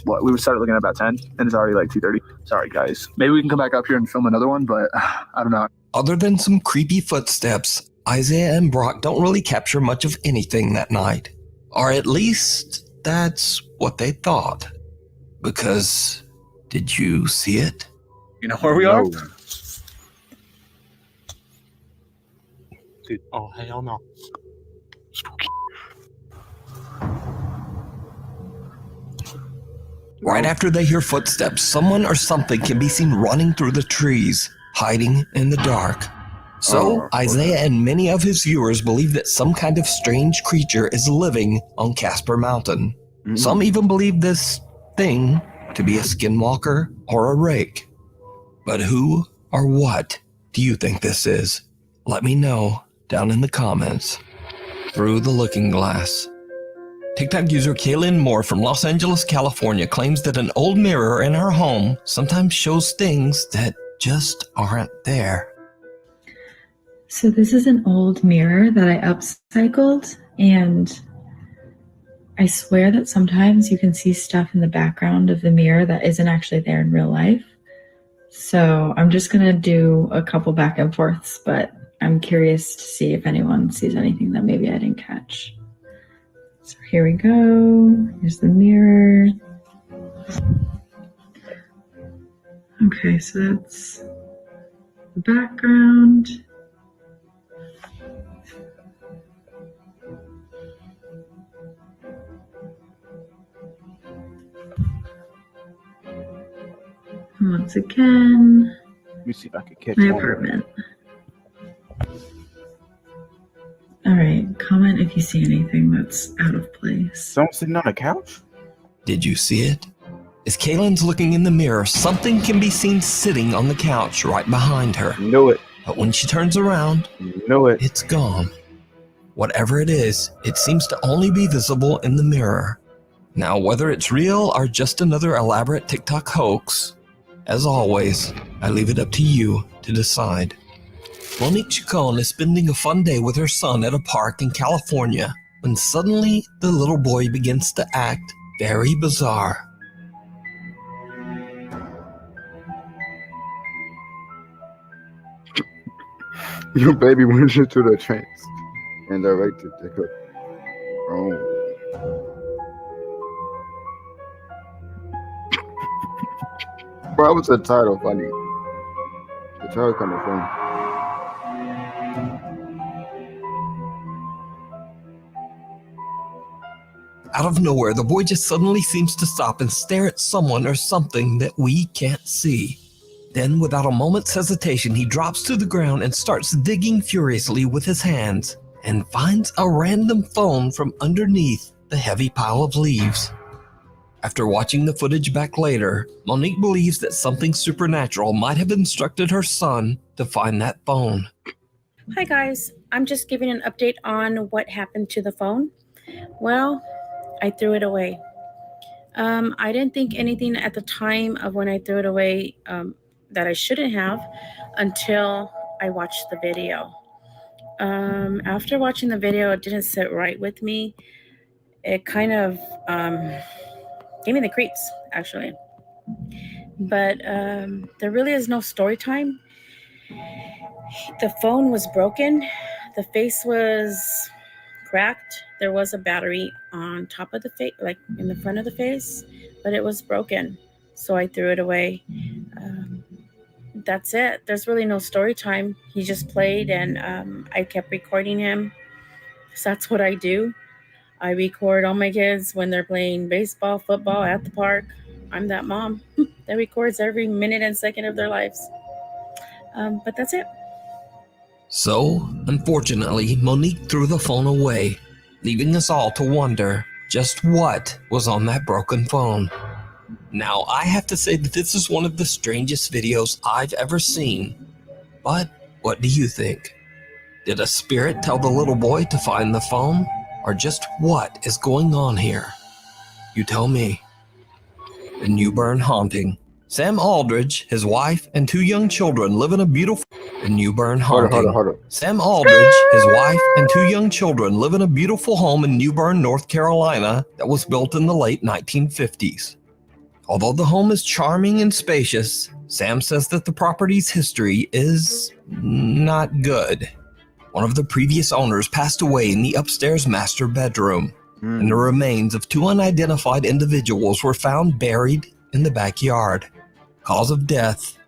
what? We started looking at about 10, and it's already like 2:30. Sorry, guys. Maybe we can come back up here and film another one, but I don't know. Other than some creepy footsteps, Isaiah and Brock don't really capture much of anything that night. Or at least, that's what they thought. Because Did you see it? You know where we are? Dude, oh hell no. Right after they hear footsteps, someone or something can be seen running through the trees, hiding in the dark. So, Isaiah and many of his viewers believe that some kind of strange creature is living on Casper Mountain. Some even believe this thing to be a skinwalker or a rake. But who or what do you think this is? Let me know down in the comments. Through the Looking Glass. TikTok user Kaylin Moore from Los Angeles, California claims that an old mirror in her home sometimes shows things that just aren't there. So this is an old mirror that I upcycled, and I swear that sometimes you can see stuff in the background of the mirror that isn't actually there in real life. So I'm just gonna do a couple back and forths, but I'm curious to see if anyone sees anything that maybe I didn't catch. So here we go. Here's the mirror. Okay, so that's the background. And once again, Let me see if I can catch my one. apartment. All right, comment if you see anything that's out of place. Someone sitting on a couch? Did you see it? As Kaylin's looking in the mirror, something can be seen sitting on the couch right behind her. Know it. But when she turns around, it's gone. Whatever it is, it seems to only be visible in the mirror. Now, whether it's real or just another elaborate TikTok hoax, as always, I leave it up to you to decide. Monique Chacon is spending a fun day with her son at a park in California when suddenly the little boy begins to act very bizarre. Your baby went into the trance and directed the cook. Oh. Why was the title funny? The title kind of funny. Out of nowhere, the boy just suddenly seems to stop and stare at someone or something that we can't see. Then, without a moment's hesitation, he drops to the ground and starts digging furiously with his hands and finds a random phone from underneath the heavy pile of leaves. After watching the footage back later, Monique believes that something supernatural might have instructed her son to find that phone. Hi guys, I'm just giving an update on what happened to the phone. Well, I threw it away. I didn't think anything at the time of when I threw it away that I shouldn't have until I watched the video. After watching the video, it didn't sit right with me. It kind of gave me the creeps, actually. But there really is no story time. The phone was broken. The face was cracked. There was a battery on top of the face, like in the front of the face, but it was broken. So I threw it away. That's it. There's really no story time. He just played and I kept recording him. So that's what I do. I record all my kids when they're playing baseball, football at the park. I'm that mom that records every minute and second of their lives. But that's it. So, unfortunately, Monique threw the phone away, leaving us all to wonder just what was on that broken phone. Now, I have to say that this is one of the strangest videos I've ever seen. But what do you think? Did a spirit tell the little boy to find the phone? Or just what is going on here? You tell me. The New Bern haunting. Sam Aldridge, his wife, and 2 young children live in a beautiful... The New Bern haunting. Hold on. Sam Aldridge, his wife, and 2 young children live in a beautiful home in New Bern, North Carolina that was built in the late 1950s. Although the home is charming and spacious, Sam says that the property's history is not good. One of the previous owners passed away in the upstairs master bedroom, and the remains of 2 unidentified individuals were found buried in the backyard. Cause of death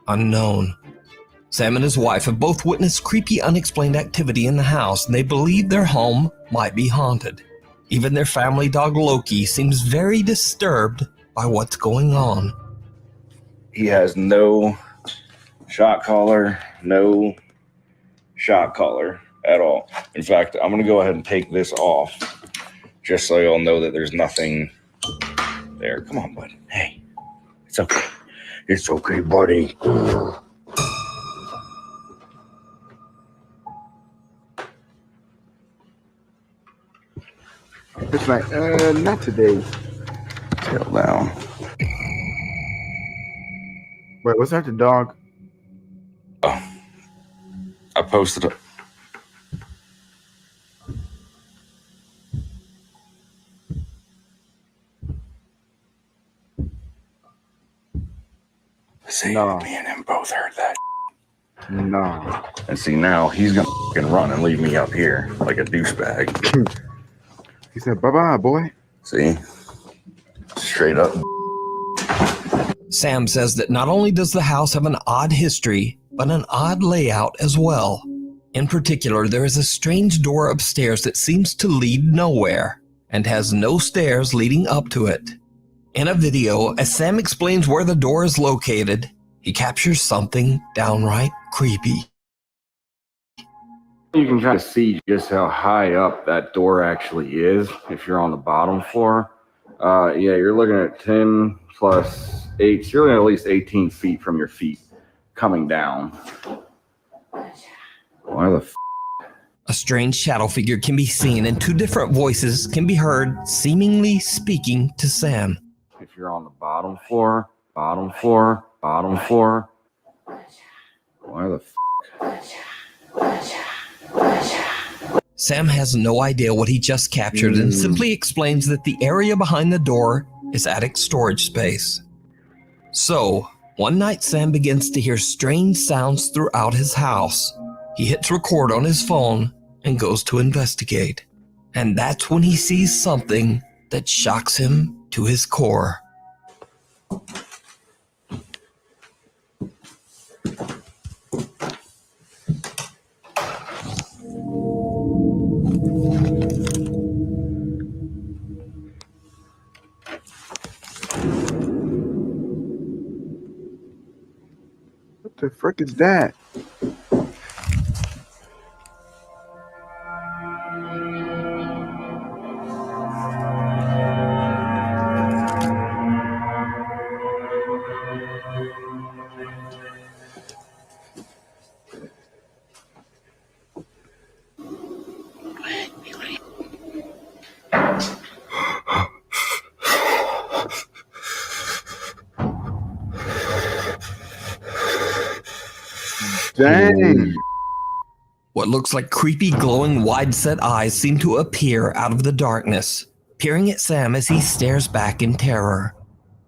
unknown. Sam and his wife have both witnessed creepy, unexplained activity in the house, and they believe their home might be haunted. Even their family dog Loki seems very disturbed by what's going on. He has no shot collar, no shot collar at all. In fact, I'm going to go ahead and take this off just so you'll know that there's nothing there. Come on, bud. Hey, it's okay. It's okay, buddy. It's like, not today. Chill down. Wait, was that the dog? Oh, I posted it. See, me and him both heard that. No. And see, now he's gonna fucking run and leave me up here like a douchebag. He said, bye-bye, boy. See? Straight up. Sam says that not only does the house have an odd history, but an odd layout as well. In particular, there is a strange door upstairs that seems to lead nowhere and has no stairs leading up to it. In a video, as Sam explains where the door is located, he captures something downright creepy. You can kind of see just how high up that door actually is if you're on the bottom floor. Yeah, you're looking at 10 plus 8. So you're looking at least 18 feet from your feet coming down. Why the f? A strange shadow figure can be seen and two different voices can be heard seemingly speaking to Sam. If you're on the bottom floor, bottom floor, bottom floor. Why the f? Sam has no idea what he just captured and simply explains that the area behind the door is attic storage space. So, one night Sam begins to hear strange sounds throughout his house. He hits record on his phone and goes to investigate. And that's when he sees something that shocks him to his core. What the frick is that? Dang. What looks like creepy, glowing, wide-set eyes seem to appear out of the darkness, peering at Sam as he stares back in terror.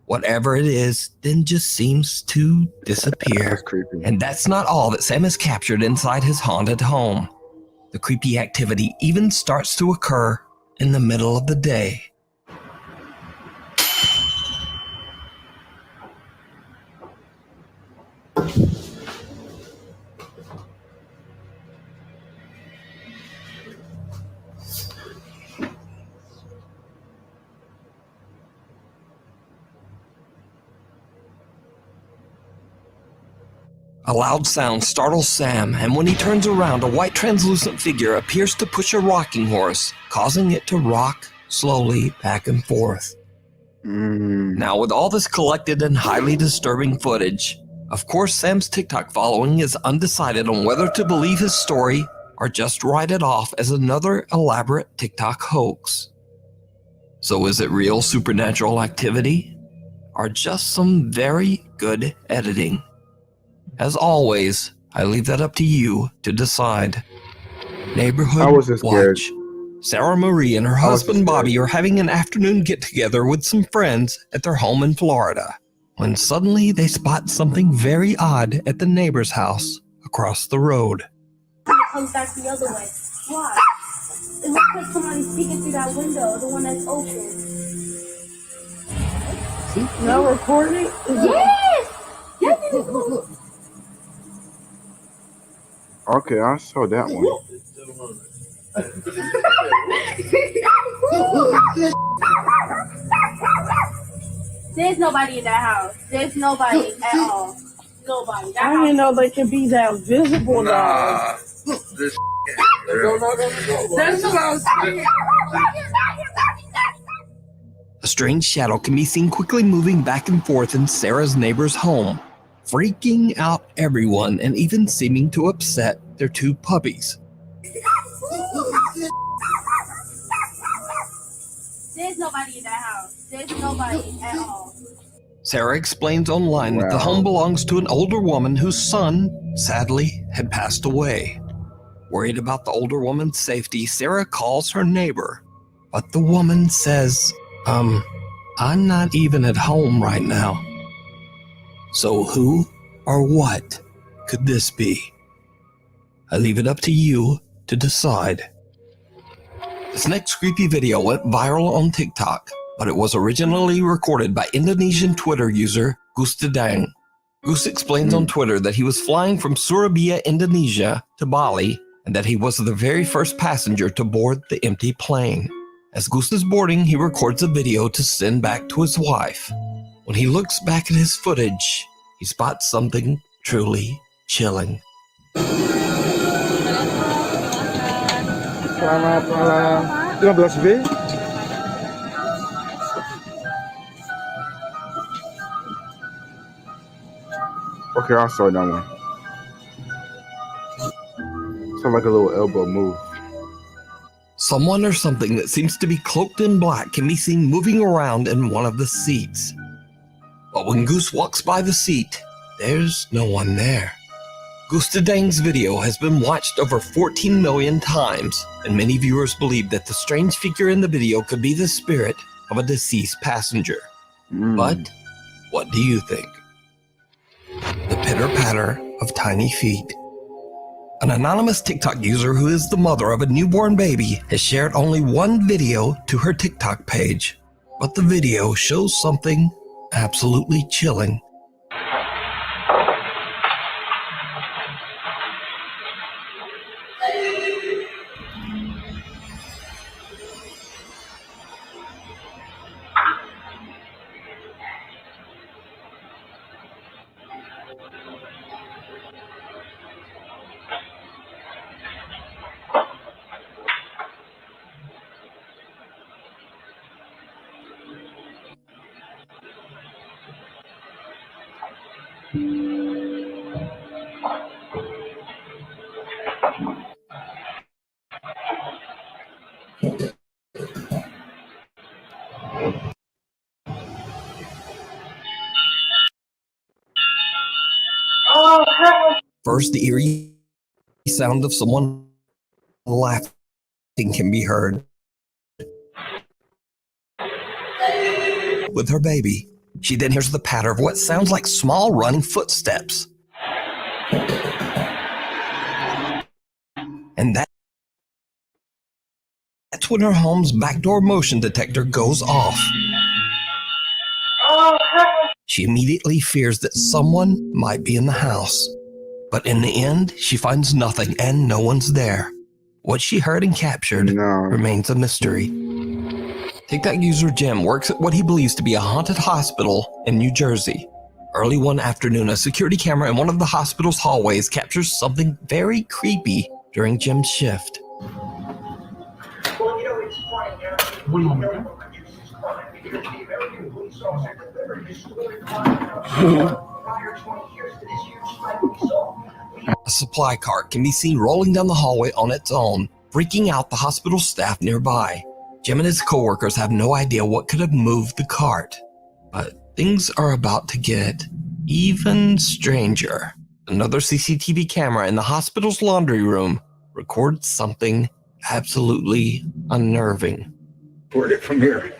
Whatever it is, then just seems to disappear. That's creepy. And that's not all that Sam has captured inside his haunted home. The creepy activity even starts to occur in the middle of the day. A loud sound startles Sam, and when he turns around, a white translucent figure appears to push a rocking horse, causing it to rock slowly back and forth. Now, with all this collected and highly disturbing footage, of course Sam's TikTok following is undecided on whether to believe his story or just write it off as another elaborate TikTok hoax. So is it real supernatural activity, or just some very good editing? As always, I leave that up to you to decide. Neighborhood I wasn't scared. Watch. Sarah Marie and her husband Bobby are having an afternoon get-together with some friends at their home in Florida, when suddenly they spot something very odd at the neighbor's house across the road. It comes back the other way. Why? It looks like somebody's peeking through that window, the one that's open. No recording? Yes! Okay, I saw that one. There's nobody in that house. There's nobody at all. Nobody. That I didn't know they could be that visible now. This There's nobody. A strange shadow can be seen quickly moving back and forth in Sarah's neighbor's home, freaking out everyone and even seeming to upset their two puppies. There's nobody in that house. There's nobody at all. Sarah explains online that the home belongs to an older woman whose son, sadly, had passed away. Worried about the older woman's safety, Sarah calls her neighbor, but the woman says, I'm not even at home right now. So who or what could this be? I leave it up to you to decide. This next creepy video went viral on TikTok, but it was originally recorded by Indonesian Twitter user Gustadang. Gus explains on Twitter that he was flying from Surabaya, Indonesia to Bali, and that he was the very first passenger to board the empty plane. As Gus is boarding, he records a video to send back to his wife. When he looks back at his footage, he spots something truly chilling. Selamat malam. 15B. Okay, I saw that one. Sound like a little elbow move. Someone or something that seems to be cloaked in black can be seen moving around in one of the seats. But when Goose walks by the seat, there's no one there. Gustadang's video has been watched over 14 million times, and many viewers believe that the strange figure in the video could be the spirit of a deceased passenger. But what do you think? The pitter-patter of tiny feet. An anonymous TikTok user who is the mother of a newborn baby has shared only one video to her TikTok page, but the video shows something absolutely chilling. First, the eerie sound of someone laughing can be heard. With her baby, she then hears the patter of what sounds like small running footsteps. And that's when her home's backdoor motion detector goes off. She immediately fears that someone might be in the house. But in the end, she finds nothing and no one's there. What she heard and captured remains a mystery. TikTok user Jim works at what he believes to be a haunted hospital in New Jersey. Early one afternoon, a security camera in one of the hospital's hallways captures something very creepy during Jim's shift. One moment. A supply cart can be seen rolling down the hallway on its own, freaking out the hospital staff nearby. Jim and his coworkers have no idea what could have moved the cart. But things are about to get even stranger. Another CCTV camera in the hospital's laundry room records something absolutely unnerving. Record it from here.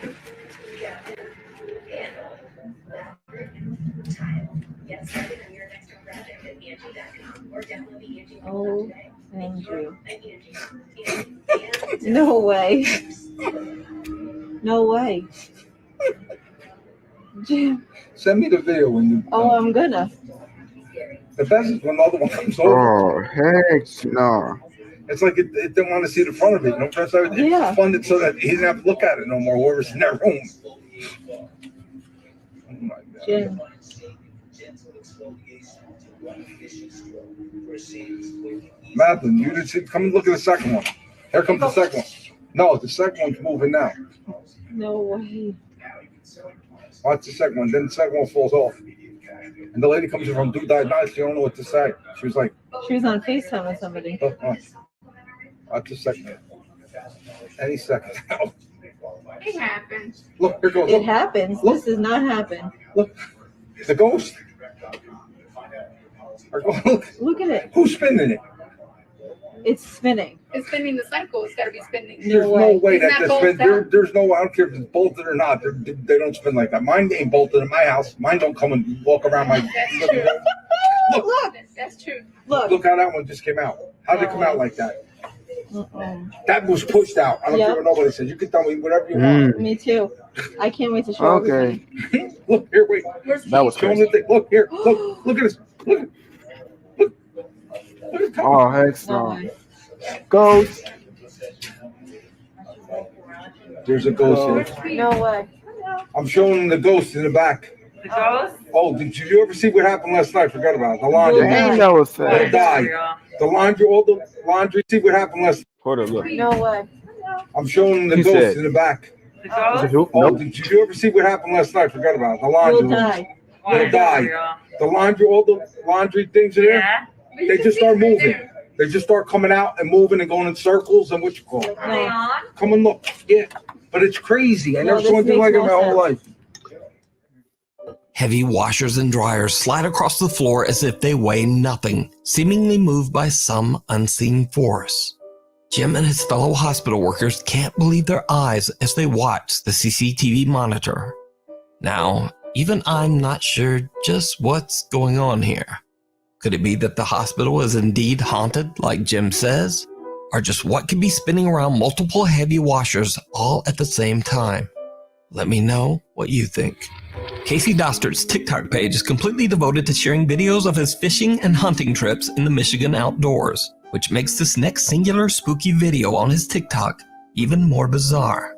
Oh, Andrew. No way. No way. Jim. Send me the video when you. Oh, I'm gonna. The best is when the other one comes over. Oh, heck no. It's like it didn't want to see the front of it. You know, press out. Yeah. It's funded so that he didn't have to look at it no more. Whoever's in that room. Oh my God. Jim. Madeline, you didn't see. Come and look at the second one. Here comes the second one. No, the second one's moving now. No way. Watch the second one. Then the second one falls off. And the lady comes in from Do Die Night. She don't know what to say. She was like, She was on FaceTime with somebody. watch the second one. Any second now. It happens. Look, here goes. It Look, happens. Look. This does not happen. the ghost. Look, Look at it. who's spinning it? It's spinning. It's spinning the cycle. It's got to be spinning. There's no way Isn't that that this spin. bolted There's no. I don't care if it's bolted or not. They don't spin like that. Mine ain't bolted in my house. Mine don't come and walk around my. That's true. Look, That's true. look how that one just came out. How did it come out like that? That was pushed out. I don't care what nobody says. You can tell me whatever you want. Me too. I can't wait to show Okay. everybody. Look here, wait. That was Show 'em crazy. the thing. Look here. Look at this. Look at Oh, heck no. Ghost. There's a ghost here. No way. I'm showing them the ghost in the back. The ghost? Oh, did you ever see what happened last night? Forgot about it. The laundry. Dang, that was All fast. died. The laundry, all the laundry. See what happened last night. Hold up, look. No way. I'm showing them the He ghost said- in the back. The ghost? Oh, Nope. did you ever see what happened last night? Forgot about it. The laundry. Will die. Will die. The laundry, all the laundry things in there. They just start moving. They just start coming out and moving and going in circles and what you call it. No. Come and look. Yeah. But it's crazy. I No, never this saw anything like makes it in my no whole sense. life. Heavy washers and dryers slide across the floor as if they weigh nothing, seemingly moved by some unseen force. Jim and his fellow hospital workers can't believe their eyes as they watch the CCTV monitor. Now, even I'm not sure just what's going on here. Could it be that the hospital is indeed haunted, like Jim says? Or just what could be spinning around multiple heavy washers all at the same time? Let me know what you think. Casey Dostard's TikTok page is completely devoted to sharing videos of his fishing and hunting trips in the Michigan outdoors, which makes this next singular spooky video on his TikTok even more bizarre.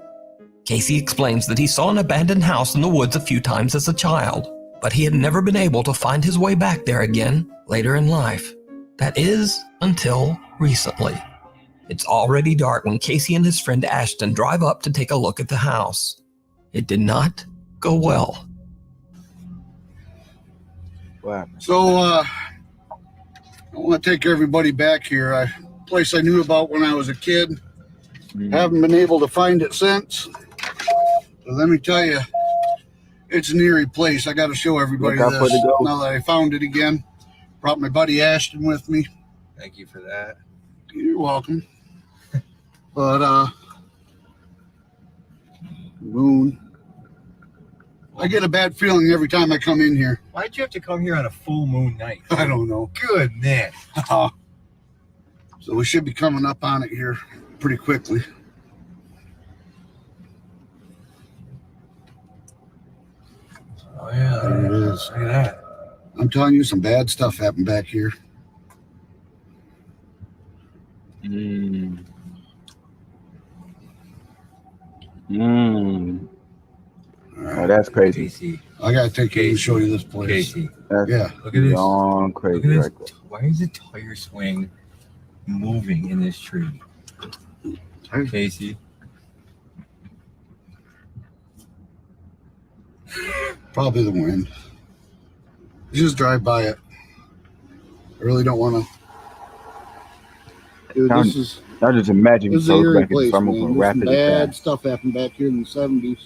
Casey explains that he saw an abandoned house in the woods a few times as a child, but he had never been able to find his way back there again later in life. That is, until recently. It's already dark when Casey and his friend Ashton drive up to take a look at the house. It did not go well. So, I want to take everybody back here. A place I knew about when I was a kid. Haven't been able to find it since. So let me tell you, it's an eerie place. I got to show everybody Look out for this the ghost. now that I found it again. Brought my buddy Ashton with me. Thank you for that. You're welcome. But, moon. I get a bad feeling every time I come in here. Why'd you have to come here on a full moon night? I don't know. Goodness. So we should be coming up on it here pretty quickly. Oh, yeah. There it is. Look at that. I'm telling you, some bad stuff happened back here. Oh, that's crazy. Casey. I gotta take you and show you this place. Casey. That's Yeah. Look at this. beyond Look crazy at this. right there. Why is the tire swing moving in this tree? Casey. Probably the wind. You just drive by it. I really don't want to. Dude, this is I just imagine this is you an goes eerie back and place, start man. moving There's some rapidly bad fast. stuff happened back here in the 70s.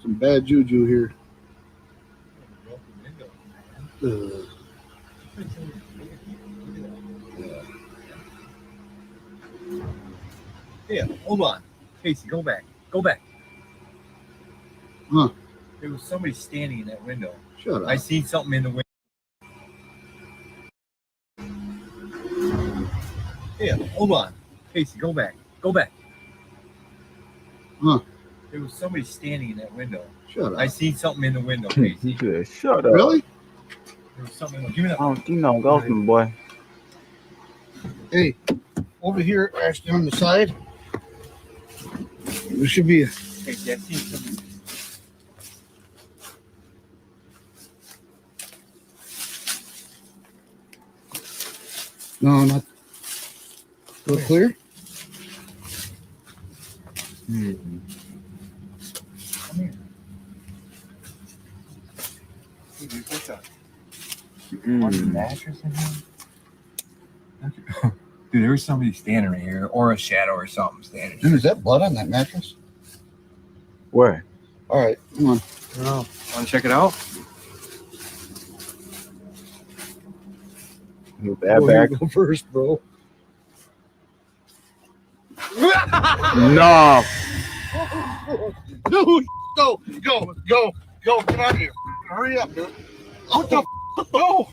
Some bad juju here. Yeah, hold on. Casey, go back. Go back. Huh. There was somebody standing in that window. Shut up. I seen something in the window. Yeah, hold on. Casey, go back. Go back. Huh. There was somebody standing in that window. Shut up. I seen something in the window, Casey. He said, shut up. Really? Oh, you know, go, my boy. Hey, over here, actually on the side, there should be a. No, not. Go clear. Mattress in here? Dude, there was somebody standing right here, or a shadow or something standing. Dude, is that blood on that mattress? Where? All right, come on. Oh, want to check it out? Move that Go, back. you go first, bro. No. Dude, go. Get out of here. Hurry up, dude. What the f? Go.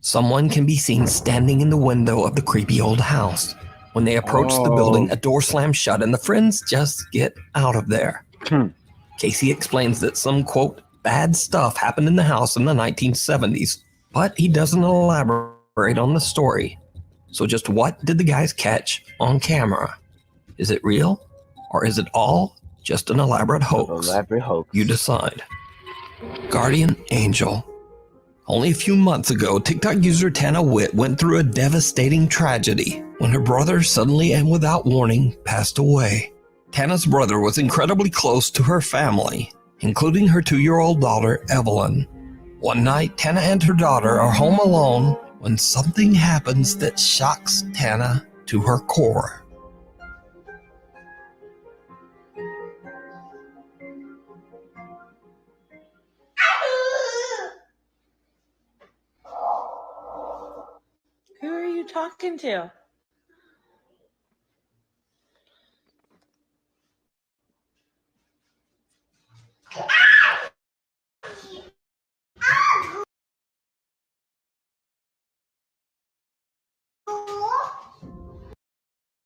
Someone can be seen standing in the window of the creepy old house. When they approach the building, a door slams shut and the friends just get out of there. Casey explains that some, quote, bad stuff happened in the house in the 1970s, but he doesn't elaborate on the story. So just what did the guys catch on camera? Is it real? Or is it all just an elaborate hoax? You decide. Guardian Angel. Only a few months ago, TikTok user Tana Witt went through a devastating tragedy when her brother suddenly and without warning passed away. Tana's brother was incredibly close to her family, including her 2-year-old daughter, Evelyn. One night, Tana and her daughter are home alone when something happens that shocks Tana to her core. Who are you talking to?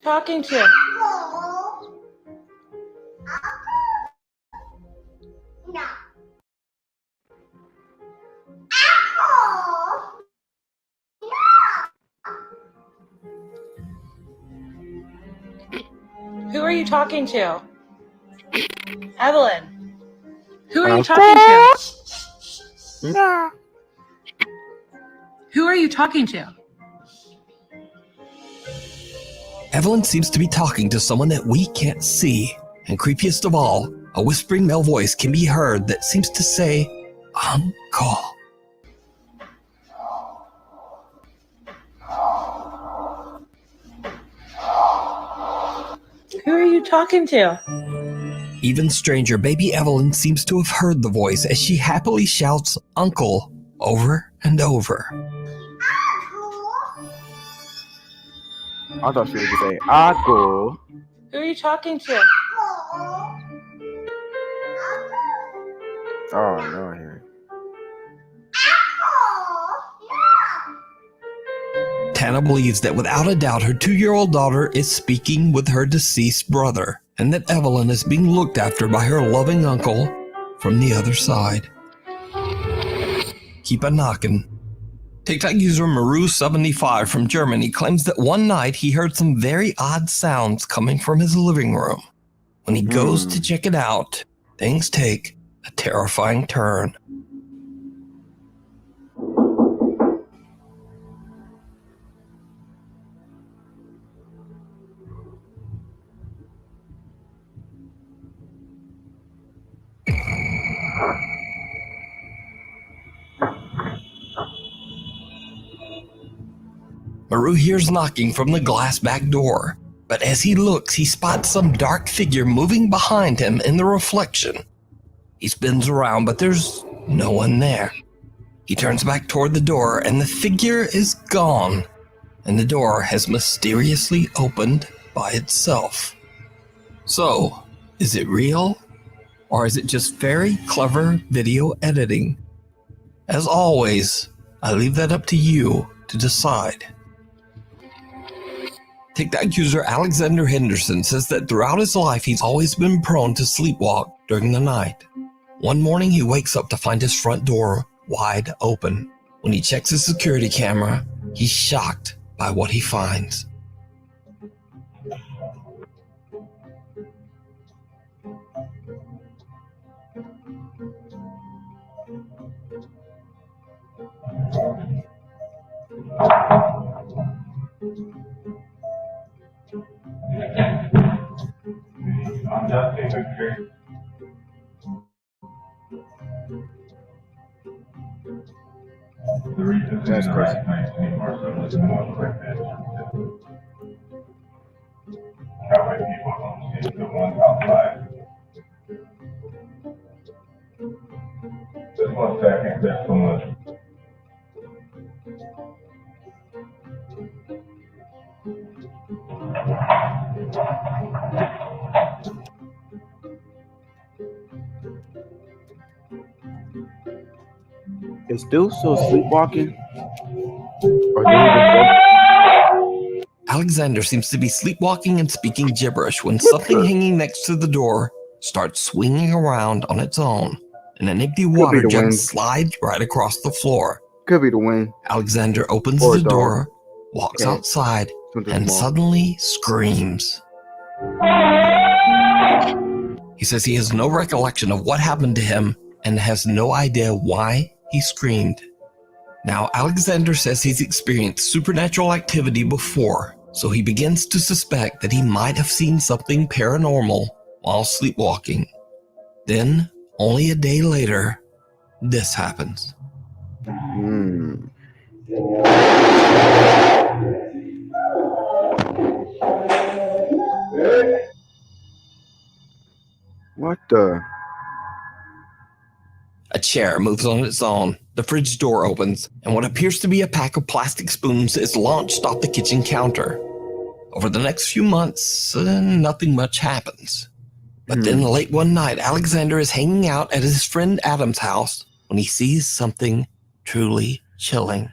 Talking to? Who are you talking to? Evelyn. Who are you talking to? Who are you talking to? Evelyn seems to be talking to someone that we can't see. And creepiest of all, a whispering male voice can be heard that seems to say, Uncle. Who are you talking to? Even stranger, baby Evelyn seems to have heard the voice as she happily shouts, Uncle, over and over. I thought she was going to say, Uncle. Who are you talking to? Oh, no, here. Tana believes that without a doubt her 2-year-old daughter is speaking with her deceased brother, and that Evelyn is being looked after by her loving uncle from the other side. Keep a knocking. TikTok user Maru75 from Germany claims that one night he heard some very odd sounds coming from his living room. When he goes to check it out, things take a terrifying turn. Maru hears knocking from the glass back door, but as he looks, he spots some dark figure moving behind him in the reflection. He spins around, but there's no one there. He turns back toward the door, and the figure is gone, and the door has mysteriously opened by itself. So, is it real? Or is it just very clever video editing? As always, I leave that up to you to decide. TikTok user Alexander Henderson says that throughout his life he's always been prone to sleepwalk during the night. One morning he wakes up to find his front door wide open. When he checks his security camera, he's shocked by what he finds. That's crazy. Just 1 second, there's so much. Is Deuce still sleepwalking? Or did he even Alexander seems to be sleepwalking and speaking gibberish when something hanging next to the door starts swinging around on its own, and an empty water the jug wind. slides right across the floor. Could be the wind. Alexander opens Or a the dog. door, walks Cat. outside, Something and small. suddenly screams. He says he has no recollection of what happened to him and has no idea why he screamed. Now, Alexander says he's experienced supernatural activity before, so he begins to suspect that he might have seen something paranormal while sleepwalking. Then, only a day later, this happens. What the? A chair moves on its own, the fridge door opens, and what appears to be a pack of plastic spoons is launched off the kitchen counter. Over the next few months, nothing much happens. But then late one night, Alexander is hanging out at his friend Adam's house when he sees something truly chilling.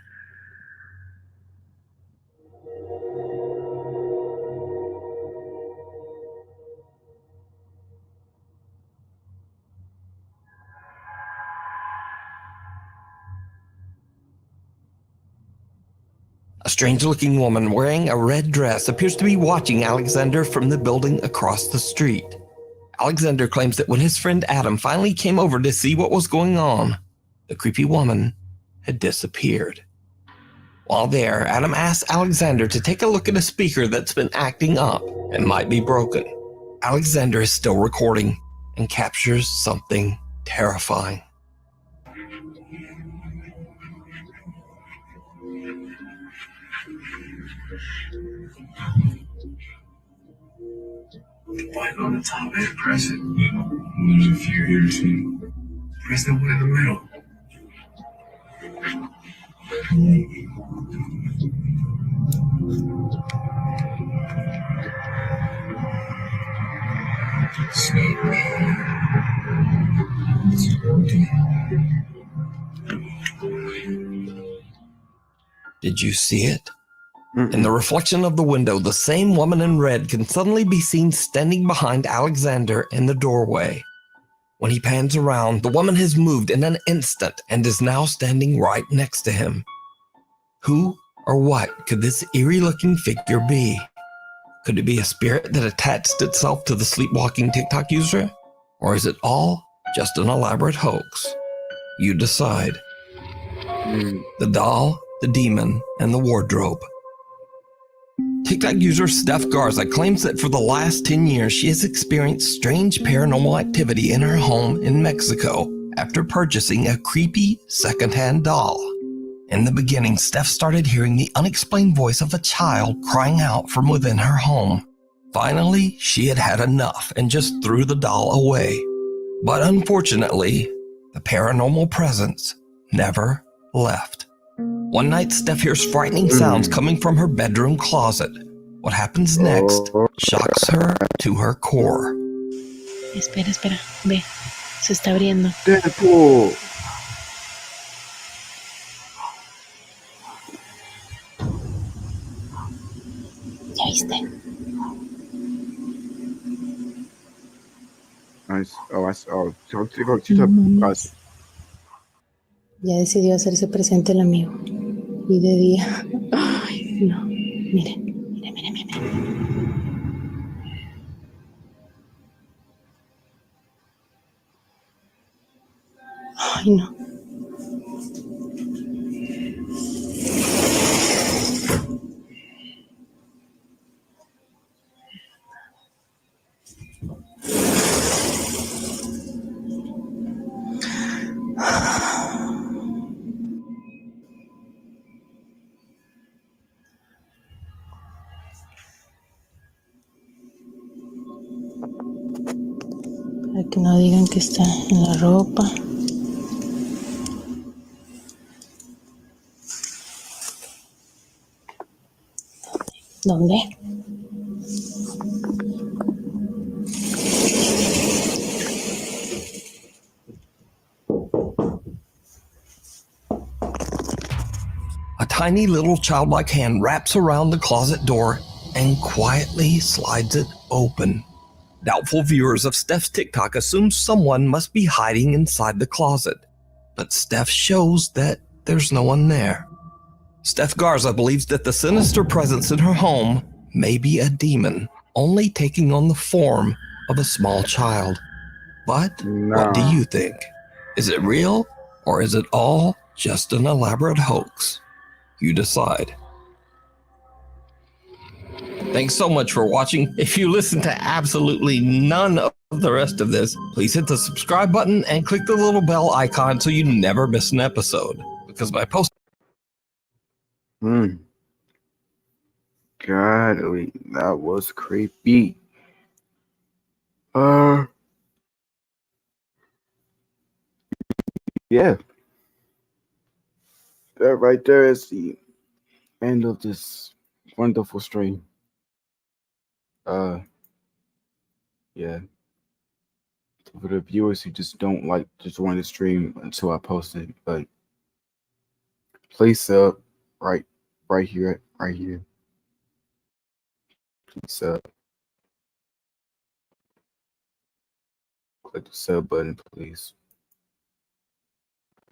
A strange-looking woman wearing a red dress appears to be watching Alexander from the building across the street. Alexander claims that when his friend Adam finally came over to see what was going on, the creepy woman had disappeared. While there, Adam asks Alexander to take a look at a speaker that's been acting up and might be broken. Alexander is still recording and captures something terrifying. Button on the top and press it. If you're here to press the one in the middle. Did you see it? In the reflection of the window, the same woman in red can suddenly be seen standing behind Alexander in the doorway. When he pans around, the woman has moved in an instant and is now standing right next to him. Who or what could this eerie-looking figure be? Could it be a spirit that attached itself to the sleepwalking TikTok user? Or is it all just an elaborate hoax? You decide. The doll, the demon, and the wardrobe. TikTok user Steph Garza claims that for the last 10 years, she has experienced strange paranormal activity in her home in Mexico after purchasing a creepy secondhand doll. In the beginning, Steph started hearing the unexplained voice of a child crying out from within her home. Finally, she had had enough and just threw the doll away. But unfortunately, the paranormal presence never left. One night, Steph hears frightening sounds coming from her bedroom closet. What happens next shocks her to her core. Espera, ve, se está abriendo. Deadpool. ¿Ya viste? Nice. Oh, I saw. Us. Ya decidió hacerse presente el amigo. Y de día. Ay, no. Miren, miren, miren, miren. Ay, no. Para que no digan que está en la ropa. ¿Dónde? A tiny little childlike hand wraps around the closet door and quietly slides it open. Doubtful viewers of Steph's TikTok assume someone must be hiding inside the closet, but Steph shows that there's no one there. Steph Garza believes that the sinister presence in her home may be a demon, only taking on the form of a small child. But what do you think? Is it real, or is it all just an elaborate hoax? You decide. Thanks so much for watching. If you listen to absolutely none of the rest of this, please hit the subscribe button and click the little bell icon so you never miss an episode. Because my post. God, that was creepy. Yeah. That right there is the end of this wonderful stream. Yeah. For the viewers who just don't like to join the stream until I post it, but please sub right here. Please sub. Click the sub button, please.